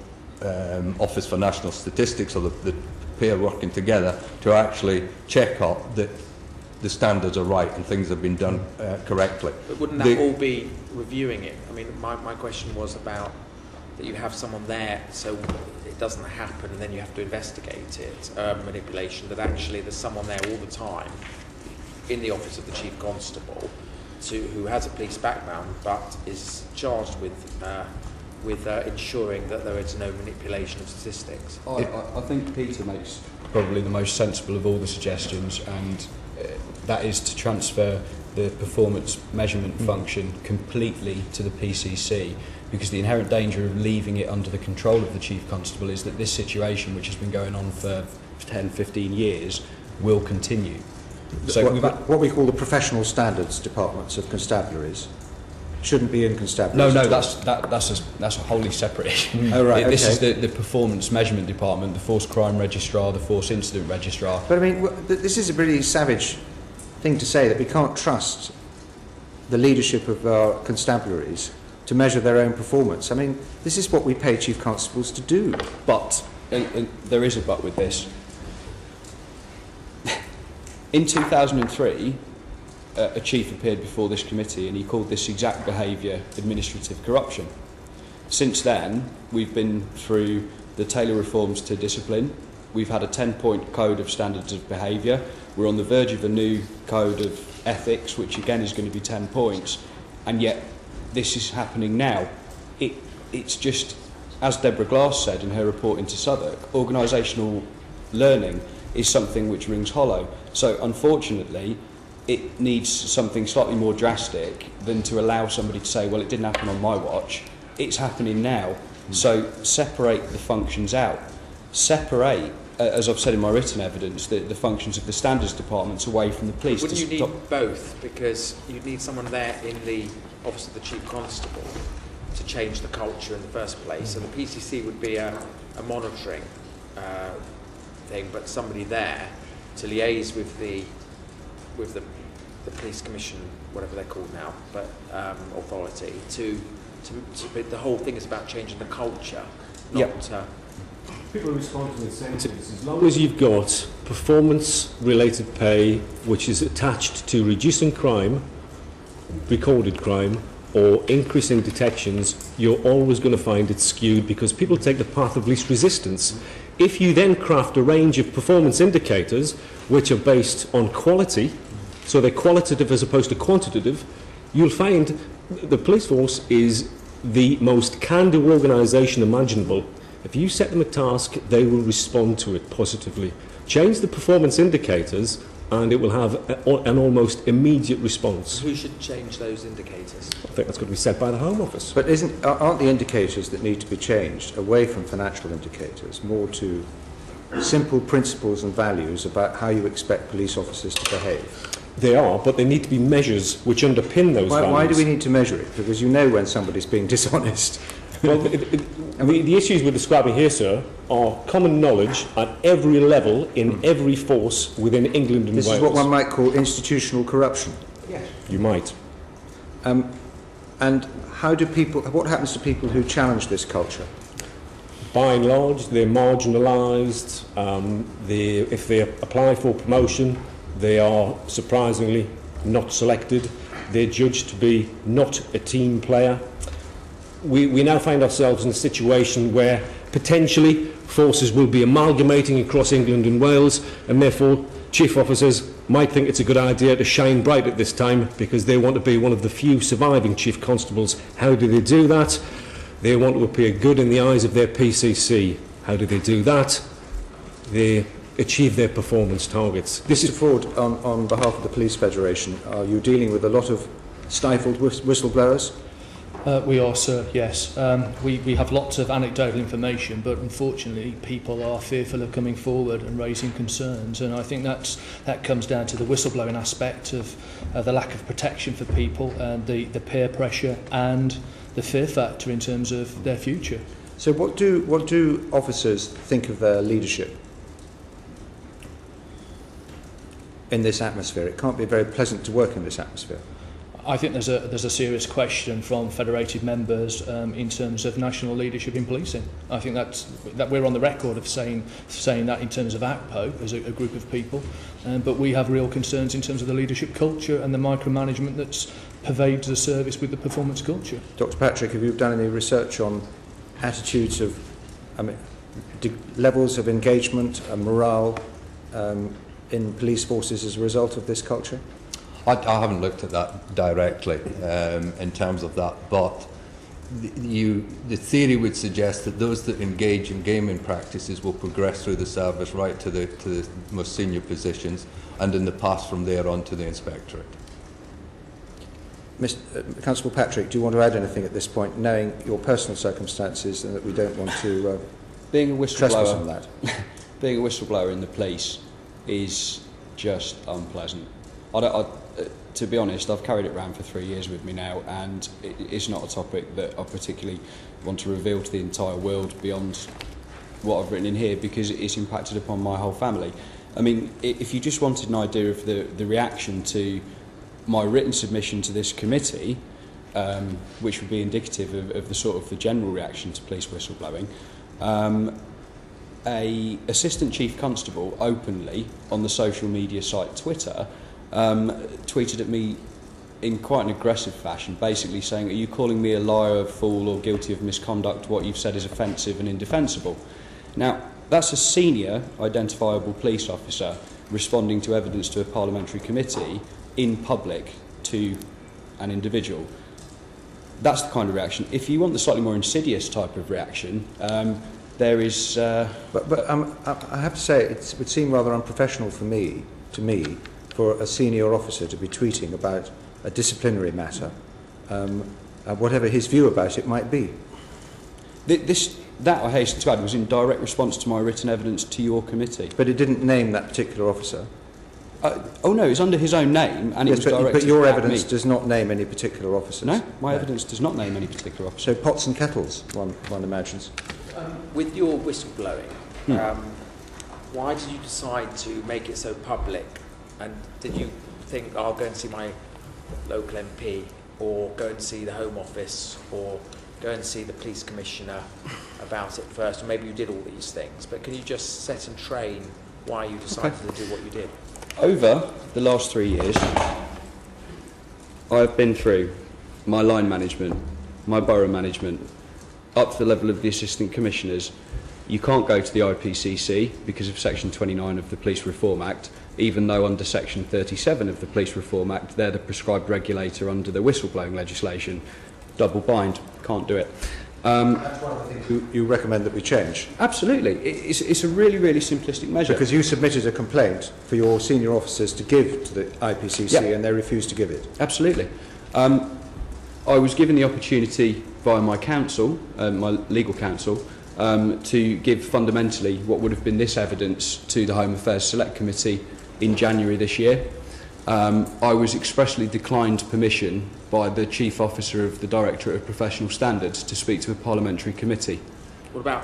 Office for National Statistics, or the pair working together to actually check up that the standards are right and things have been done correctly. But wouldn't that all be reviewing it? I mean, my question was about that you have someone there so it doesn't happen and then you have to investigate it, manipulation, that actually there's someone there all the time in the office of the Chief Constable who has a police background but is charged with ensuring that there is no manipulation of statistics. I think Peter makes probably the most sensible of all the suggestions, and that is to transfer the performance measurement function completely to the PCC, because the inherent danger of leaving it under the control of the Chief Constable is that this situation, which has been going on for 10, 15 years, will continue. So what we call the professional standards departments of constabularies shouldn't be in constabularies. No, that's a wholly separate issue. Oh, right, This okay. is the performance measurement department, the force crime registrar, the force incident registrar. But I mean, this is a really savage thing to say, that we can't trust the leadership of our constabularies to measure their own performance. I mean, this is what we pay chief constables to do. But, and there is a but with this, in 2003, a chief appeared before this committee and he called this exact behaviour administrative corruption. Since then, we've been through the Taylor reforms to discipline. We've had a 10-point code of standards of behaviour. We're on the verge of a new code of ethics, which again is going to be 10 points. And yet, this is happening now. It's just, as Deborah Glass said in her report into Southwark, organisational learning is something which rings hollow. So, unfortunately, it needs something slightly more drastic than to allow somebody to say, well, it didn't happen on my watch. It's happening now. So separate the functions out. Separate, as I've said in my written evidence, the functions of the standards departments away from the police. Wouldn't you need both? Because you'd need someone there in the office of the Chief Constable to change the culture in the first place. So the PCC would be a monitoring thing, but somebody there to liaise with the police commission, whatever they're called now, but authority, the whole thing is about changing the culture, not... People respond to the incentives. As long as you've got performance-related pay which is attached to reducing crime, recorded crime, or increasing detections, you're always going to find it skewed because people take the path of least resistance. If you then craft a range of performance indicators which are based on quality, so they're qualitative as opposed to quantitative, you'll find the police force is the most can-do organisation imaginable. If you set them a task, they will respond to it positively. Change the performance indicators and it will have an almost immediate response. Who should change those indicators? I think that's got to be set by the Home Office. But aren't the indicators that need to be changed away from financial indicators more to simple principles and values about how you expect police officers to behave? They are, but there need to be measures which underpin those values. Why do we need to measure it? Because you know when somebody's being dishonest. Well, the issues we're describing here, sir, are common knowledge at every level in every force within England and This Wales. is what one might call institutional corruption. Yes. You might. And what happens to people who challenge this culture? By and large, they're marginalised. If they apply for promotion, they are surprisingly not selected. They're judged to be not a team player. We now find ourselves in a situation where potentially forces will be amalgamating across England and Wales, and therefore chief officers might think it's a good idea to shine bright at this time because they want to be one of the few surviving chief constables. How do they do that? They want to appear good in the eyes of their PCC. How do they do that? They achieve their performance targets. Mr. Ford, on behalf of the Police Federation, are you dealing with a lot of stifled whistleblowers? We are, sir, yes. We have lots of anecdotal information, but unfortunately people are fearful of coming forward and raising concerns, and I think that comes down to the whistleblowing aspect of the lack of protection for people, and the peer pressure and the fear factor in terms of their future. So what do officers think of their leadership in this atmosphere? It can't be very pleasant to work in this atmosphere. I think there's a serious question from federated members in terms of national leadership in policing. I think that we're on the record of saying that in terms of ACPO as a group of people, but we have real concerns in terms of the leadership culture and the micromanagement that's pervades the service with the performance culture. Dr. Patrick, have you done any research on attitudes of levels of engagement and morale in police forces as a result of this culture? I haven't looked at that directly in terms of that, but the theory would suggest that those that engage in gaming practices will progress through the service right to the most senior positions, and in the past from there on to the inspectorate. Constable Patrick, do you want to add anything at this point, knowing your personal circumstances and that we don't want to being a trespass on that? Being a whistleblower in the police is just unpleasant. To be honest, I've carried it around for 3 years with me now, and it's not a topic that I particularly want to reveal to the entire world beyond what I've written in here, because it's impacted upon my whole family. I mean, if you just wanted an idea of the reaction to my written submission to this committee, which would be indicative of the general reaction to police whistleblowing, a assistant chief constable openly on the social media site Twitter tweeted at me in quite an aggressive fashion, basically saying, "Are you calling me a liar, a fool, or guilty of misconduct? What you've said is offensive and indefensible." Now, that's a senior identifiable police officer responding to evidence to a parliamentary committee in public to an individual. That's the kind of reaction. If you want the slightly more insidious type of reaction, there is... But I have to say, it would seem rather unprofessional to me, for a senior officer to be tweeting about a disciplinary matter, whatever his view about it might be. That, I hasten to add, was in direct response to my written evidence to your committee. But it didn't name that particular officer. Oh no, it's under his own name, and Yes, it was directed but your at evidence me. does not name any particular officers. No, my evidence does not name any particular officer. So pots and kettles, one imagines. With your whistleblowing, why did you decide to make it so public? And did you think, I'll go and see my local MP, or go and see the Home Office, or go and see the police commissioner about it first? Or maybe you did all these things, but can you just set and train why you decided to do what you did? Over the last 3 years, I've been through my line management, my borough management, up to the level of the assistant commissioners. You can't go to the IPCC because of Section 29 of the Police Reform Act, even though under Section 37 of the Police Reform Act, they're the prescribed regulator under the whistleblowing legislation. Double bind, can't do it. That's one of the things you recommend that we change. Absolutely. It's a really, really simplistic measure. Because you submitted a complaint for your senior officers to give to the IPCC, Yeah. and they refused to give it. Absolutely. I was given the opportunity by my counsel, my legal counsel, to give fundamentally what would have been this evidence to the Home Affairs Select Committee in January this year. I was expressly declined permission by the Chief Officer of the Directorate of Professional Standards to speak to a parliamentary committee. What about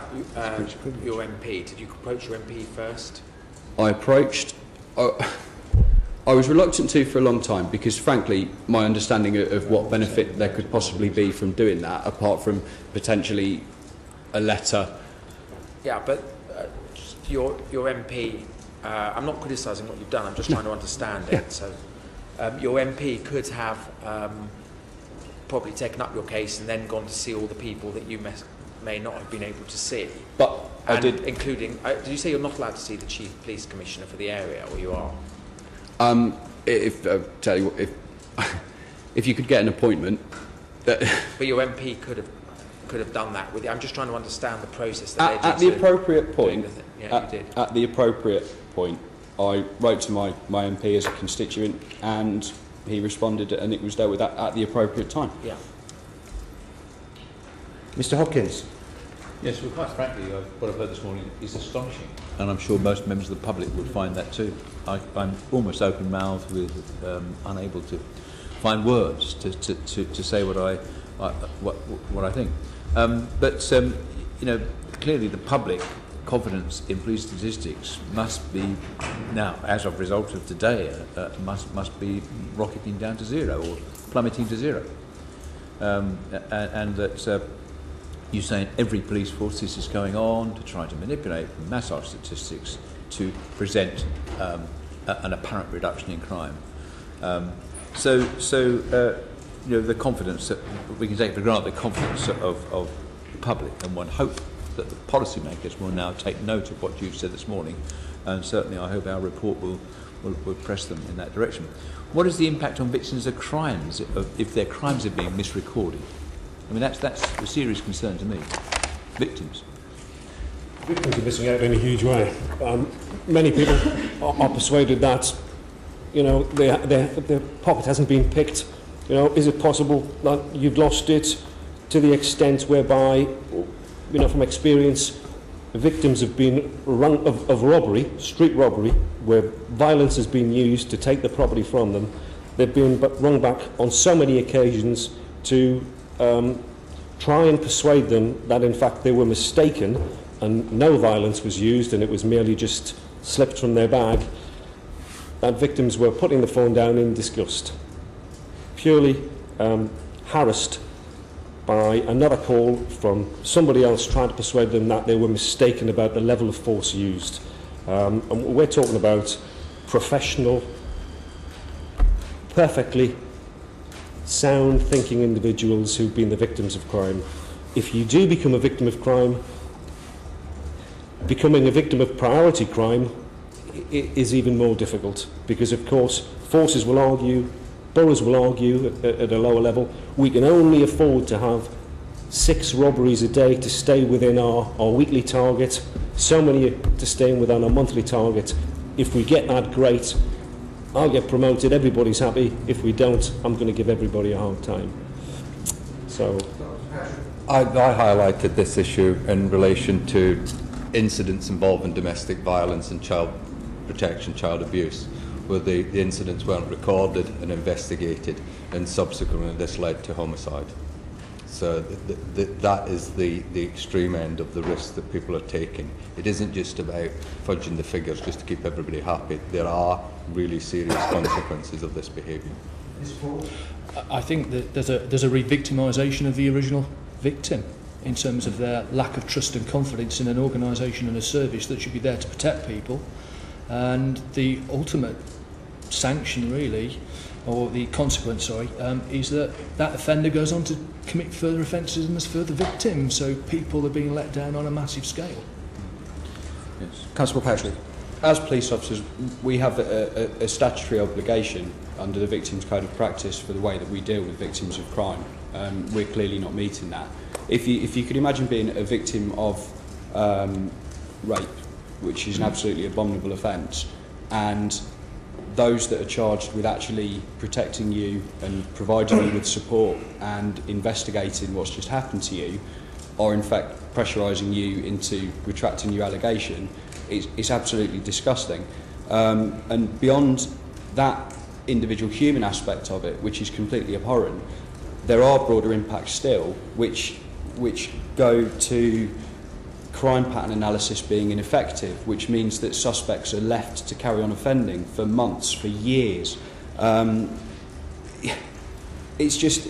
your MP? Did you approach your MP first? I approached... I was reluctant to for a long time because, frankly, my understanding of what benefit there could possibly be from doing that, apart from potentially a letter. Yeah, but your MP, I'm not criticising what you've done, I'm just trying to understand it. Yeah. So your MP could have probably taken up your case and then gone to see all the people that you may not have been able to see. But I And did... including, did you say you're not allowed to see the Chief Police Commissioner for the area, or you are? Tell you what, if you could get an appointment... But your MP could have done that with you. I'm just trying to understand the process that led you at the to appropriate doing point, the thing. Yeah, you did. At the appropriate point, I wrote to my MP as a constituent, and he responded, and it was dealt with at the appropriate time. Yeah. Mr. Hopkins. Yes, well, quite frankly, what I've heard this morning is astonishing, and I'm sure most members of the public would find that too. I'm almost open-mouthed, with unable to find words to say what I think. But you know, clearly the public confidence in police statistics must be now, as a result of today, must be rocketing down to zero or plummeting to zero, and that. You're saying every police force, this is going on to try to manipulate massage statistics to present an apparent reduction in crime. So you know, the confidence that we can take for granted, the confidence of the public, and one hope that the policymakers will now take note of what you've said this morning, and certainly I hope our report will press them in that direction. What is the impact on victims of crimes if their crimes are being misrecorded? I mean, that's a serious concern to me. Victims. Victims are missing out in a huge way. Many people are persuaded that, you know, their pocket hasn't been picked. You know, is it possible that you've lost it, to the extent whereby, you know, from experience, victims have been of robbery, street robbery, where violence has been used to take the property from them. They've been rung back on so many occasions to try and persuade them that in fact they were mistaken and no violence was used and it was merely just slipped from their bag, that victims were putting the phone down in disgust, purely harassed by another call from somebody else trying to persuade them that they were mistaken about the level of force used. And we're talking about professional, perfectly sound thinking individuals who've been the victims of crime. If you do become a victim of crime, becoming a victim of priority crime is even more difficult, because of course forces will argue, boroughs will argue at a lower level, we can only afford to have 6 robberies a day to stay within our weekly target, so many to stay within our monthly target. If we get that, great, I'll get promoted, everybody's happy. If we don't, I'm going to give everybody a hard time. So I highlighted this issue in relation to incidents involving domestic violence and child protection, child abuse, where the incidents weren't recorded and investigated, and subsequently this led to homicide. So that is the extreme end of the risk that people are taking. It isn't just about fudging the figures just to keep everybody happy. There are really serious consequences of this behaviour. I think that there's a re-victimisation of the original victim in terms of their lack of trust and confidence in an organisation and a service that should be there to protect people. And the ultimate sanction, really, or the consequence, is that offender goes on to commit further offences and there's further victims. So people are being let down on a massive scale. Yes. Constable Patrick. as police officers, we have a statutory obligation under the Victims Code of Practice for the way that we deal with victims of crime. We're clearly not meeting that. If you could imagine being a victim of rape, which is an absolutely abominable offence, and those that are charged with actually protecting you and providing you with support and investigating what's just happened to you are in fact pressurising you into retracting your allegation, it's absolutely disgusting. And beyond that individual human aspect of it, which is completely abhorrent, there are broader impacts still which go to crime pattern analysis being ineffective, which means that suspects are left to carry on offending for months, for years. It's just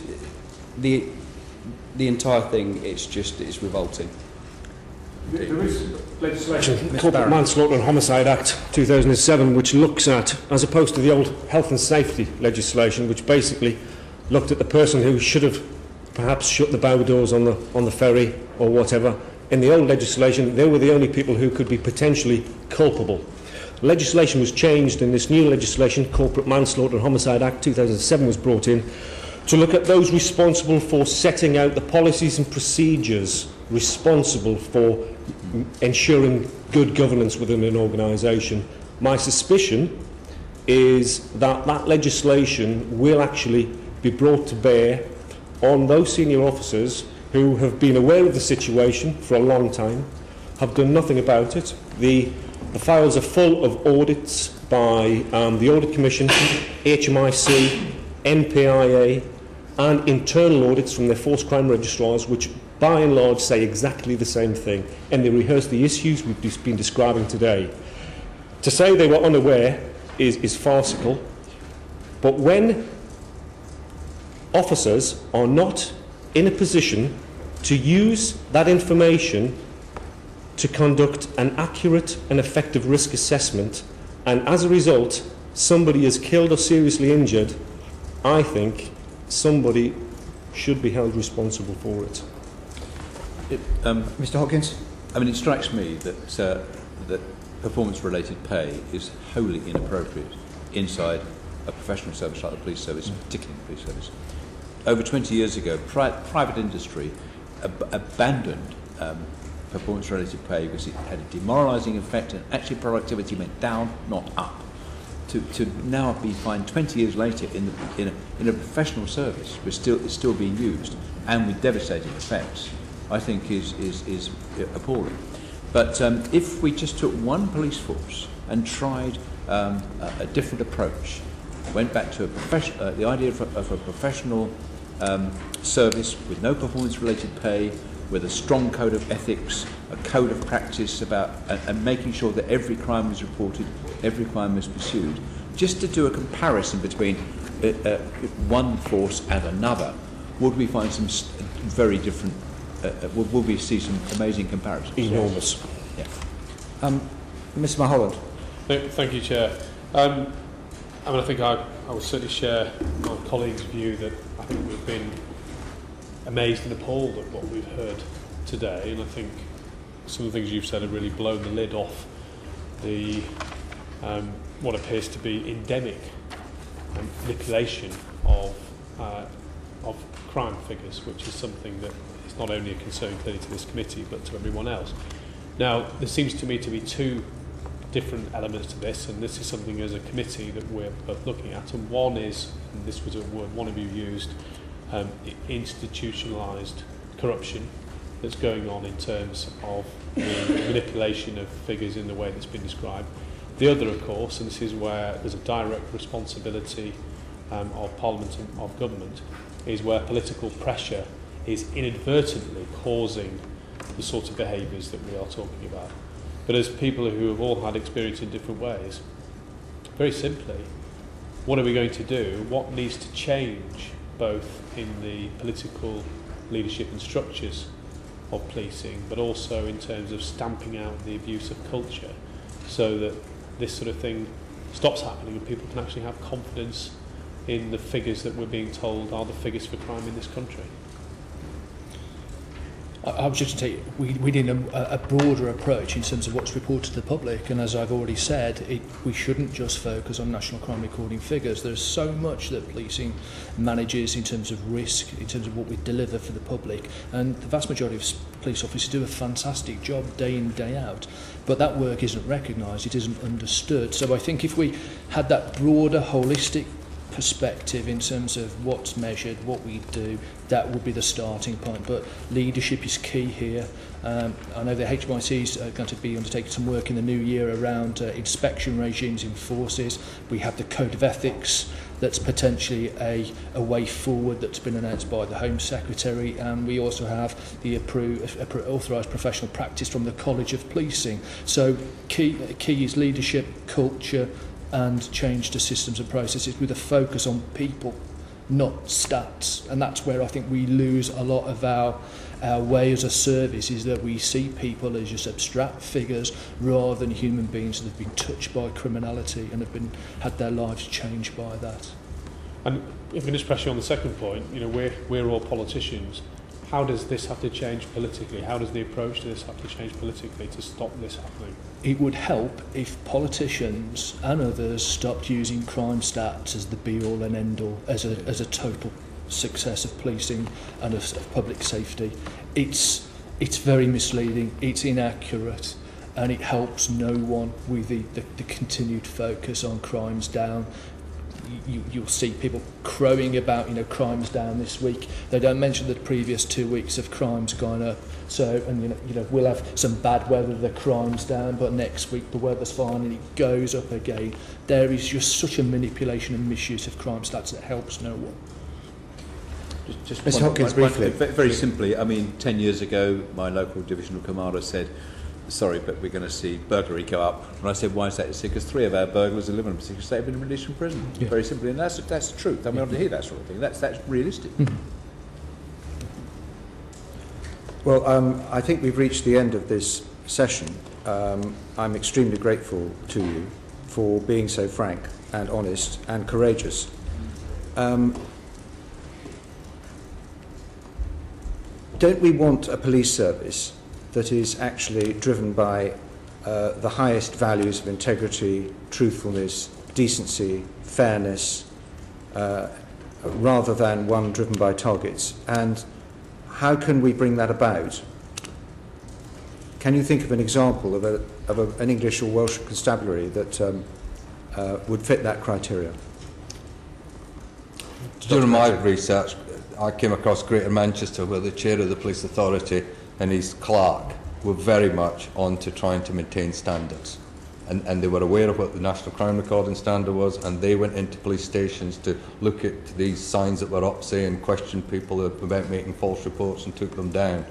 the entire thing. It's revolting. There is legislation, Corporate Manslaughter and Homicide Act 2007, which looks at, as opposed to the old health and safety legislation, which basically looked at the person who should have perhaps shut the bow doors on the ferry or whatever. In the old legislation, they were the only people who could be potentially culpable. Legislation was changed, and this new legislation, Corporate Manslaughter and Homicide Act 2007, was brought in to look at those responsible for setting out the policies and procedures responsible for ensuring good governance within an organisation. My suspicion is that that legislation will actually be brought to bear on those senior officers who have been aware of the situation for a long time, have done nothing about it. The files are full of audits by the Audit Commission, HMIC, NPIA, and internal audits from their force crime registrars, which by and large say exactly the same thing, and they rehearse the issues we've been describing today. To say they were unaware is farcical, but when officers are not in a position to use that information to conduct an accurate and effective risk assessment, and as a result somebody is killed or seriously injured, I think somebody should be held responsible for it. Mr. Hopkins? I mean, it strikes me that that performance-related pay is wholly inappropriate inside a professional service like the police service, particularly the police service. Over 20 years ago, private industry abandoned performance-related pay because it had a demoralising effect, and actually productivity went down, not up. To now be fined 20 years later in a professional service, it's still being used and with devastating effects, I think is appalling. But if we just took one police force and tried a different approach, went back to the idea of a professional service with no performance-related pay, with a strong code of ethics, a code of practice about and making sure that every crime was reported, every crime was pursued, just to do a comparison between one force and another, would we find some very different? Will we see some amazing comparisons? Enormous. Yeah. Mr. Mulholland. Thank you, Chair. I mean, I think I would certainly share my colleagues' view that I think we've been amazed and appalled at what we've heard today, and I think some of the things you've said have really blown the lid off the what appears to be endemic manipulation of crime figures, which is something that is not only a concern clearly to this committee but to everyone else. Now, there seems to me to be two different elements to this, and this is something as a committee that we're both looking at, and one is, and this was a word one of you used, institutionalised corruption that's going on in terms of the manipulation of figures in the way that's been described. The other, of course, and this is where there's a direct responsibility of Parliament and of government, is where political pressure is inadvertently causing the sort of behaviours that we are talking about. But as people who have all had experience in different ways, very simply, what are we going to do? What needs to change both in the political leadership and structures of policing, but also in terms of stamping out the abuse of culture, so that this sort of thing stops happening and people can actually have confidence in the figures that we're being told are the figures for crime in this country? I was just going to say, we need a broader approach in terms of what's reported to the public, and as I've already said, we shouldn't just focus on national crime recording figures. There's so much that policing manages in terms of risk, in terms of what we deliver for the public, and the vast majority of police officers do a fantastic job day in, day out, but that work isn't recognised, it isn't understood. So I think if we had that broader, holistic perspective in terms of what's measured, what we do, that would be the starting point. But leadership is key here. I know the HMIC is going to be undertaking some work in the new year around inspection regimes in forces. We have the Code of Ethics that's potentially a way forward that's been announced by the Home Secretary, and we also have the authorised professional practice from the College of Policing. So key is leadership, culture, and change to systems and processes with a focus on people, not stats. And that's where I think we lose a lot of our way as a service, is that we see people as just abstract figures rather than human beings that have been touched by criminality and have had their lives changed by that. And if we just press you on the second point, you know, we're all politicians. How does this have to change politically? How does the approach to this have to change politically to stop this happening? It would help if politicians and others stopped using crime stats as the be-all and end-all, as a total success of policing and of public safety. It's very misleading, it's inaccurate, and it helps no one with the continued focus on crimes down. You'll see people crowing about, you know, crimes down this week. They don't mention the previous 2 weeks of crimes gone up. So, and you know, we'll have some bad weather, the crimes down, but next week the weather's fine and it goes up again. There is just such a manipulation and misuse of crime stats that helps no one. Just Ms. Hopkins, briefly. Very simply, I mean, 10 years ago, my local divisional commander said, sorry, but we're going to see burglary go up. And I said, why is that? He said, because 3 of our burglars are living in a particular state have been released from prison. Yeah. Very simply, and that's the truth. I mean, I want to hear that sort of thing. That's realistic. Mm-hmm. Well, I think we've reached the end of this session. I'm extremely grateful to you for being so frank and honest and courageous. Don't we want a police service that is actually driven by the highest values of integrity, truthfulness, decency, fairness, rather than one driven by targets? And how can we bring that about? Can you think of an example of an English or Welsh constabulary that would fit that criteria? During my research, I came across Greater Manchester, where the chair of the police authority and his clerk were very much on to trying to maintain standards. And they were aware of what the National Crime Recording Standard was, and they went into police stations to look at these signs that were up, saying, question people about making false reports, and took them down.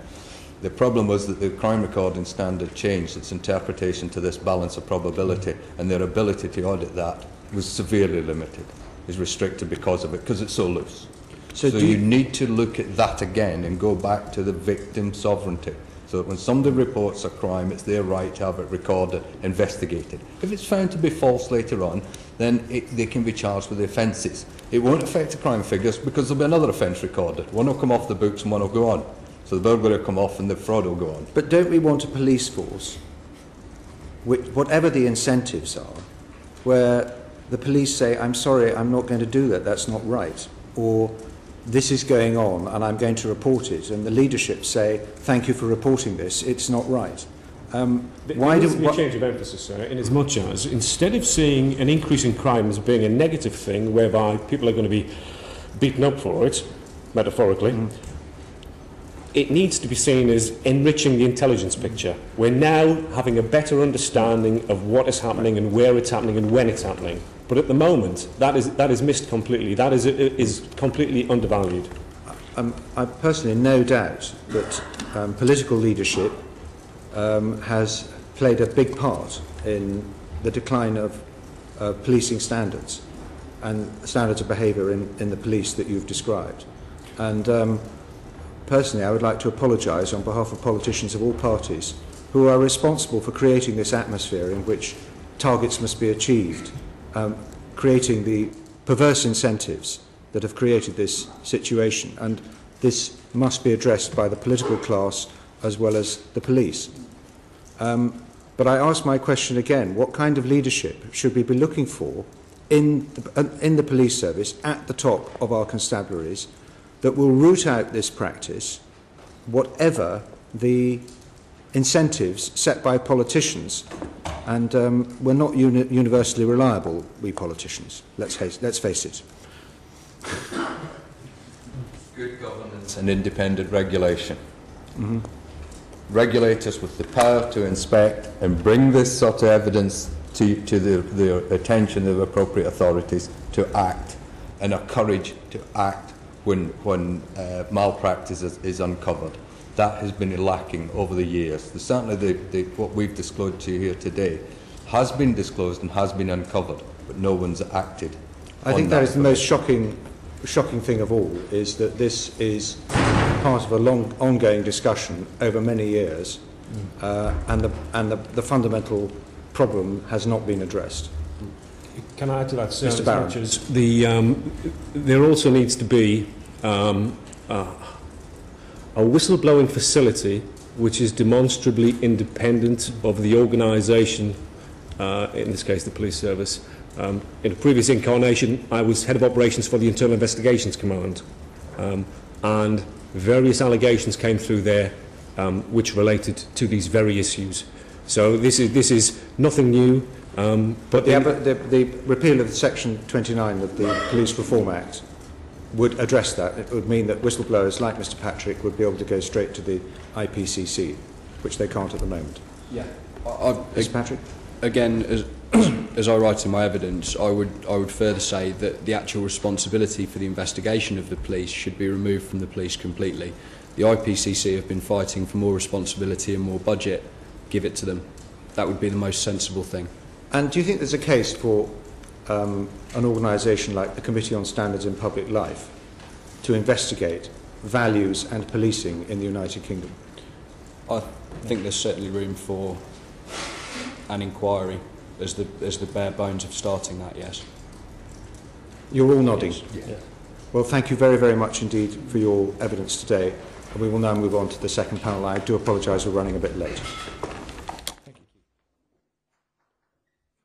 The problem was that the Crime Recording Standard changed its interpretation to this balance of probability, and their ability to audit that was severely limited, is restricted because of it, because it's so loose. So you need to look at that again and go back to the victim sovereignty, so that when somebody reports a crime, it's their right to have it recorded, investigated. If it's found to be false later on, then they can be charged with the offences. It won't affect the crime figures because there'll be another offence recorded. One will come off the books and one will go on. So the burglary will come off and the fraud will go on. But don't we want a police force, which, whatever the incentives are, where the police say, I'm sorry, I'm not going to do that, that's not right, or this is going on and I'm going to report it, and the leadership say, thank you for reporting this, it's not right. Why do we change of emphasis, sir, in as much as instead of seeing an increase in crime as being a negative thing whereby people are going to be beaten up for it, metaphorically, it needs to be seen as enriching the intelligence picture. We're now having a better understanding of what is happening and where it's happening and when it's happening. But at the moment, that is missed completely. That is completely undervalued. I've personally no doubt that political leadership has played a big part in the decline of policing standards and standards of behaviour in the police that you've described. And personally, I would like to apologise on behalf of politicians of all parties who are responsible for creating this atmosphere in which targets must be achieved, creating the perverse incentives that have created this situation. And this must be addressed by the political class as well as the police. But I ask my question again, what kind of leadership should we be looking for in the police service at the top of our constabularies that will root out this practice, whatever the incentives set by politicians? And we're not universally reliable, we politicians, let's face it. Good governance and independent regulation. Mm-hmm. Regulators with the power to inspect and bring this sort of evidence to the attention of appropriate authorities to act, and a courage to act when malpractice is uncovered. That has been lacking over the years. Certainly what we've disclosed to you here today has been disclosed and has been uncovered, but no one's acted. I think that is the most shocking thing of all, is that this is part of a long ongoing discussion over many years, and the fundamental problem has not been addressed. Can I add to that, sir? Mr. Barron. There also needs to be a whistleblowing facility which is demonstrably independent of the organisation, in this case the police service. In a previous incarnation, I was head of operations for the Internal Investigations Command, and various allegations came through there which related to these very issues. So this is nothing new. But the repeal of Section 29 of the Police Reform Act would address that. It would mean that whistleblowers like Mr. Patrick would be able to go straight to the IPCC, which they can't at the moment. Yeah. Mr. Patrick? Again, as I write in my evidence, I would further say that the actual responsibility for the investigation of the police should be removed from the police completely. The IPCC have been fighting for more responsibility and more budget. Give it to them. That would be the most sensible thing. And do you think there's a case for an organisation like the Committee on Standards in Public Life to investigate values and policing in the United Kingdom? I think there's certainly room for an inquiry as the bare bones of starting that, yes. You're all nodding. Yeah. Well, thank you very, very much indeed for your evidence today. And we will now move on to the second panel. I do apologise, we're running a bit late.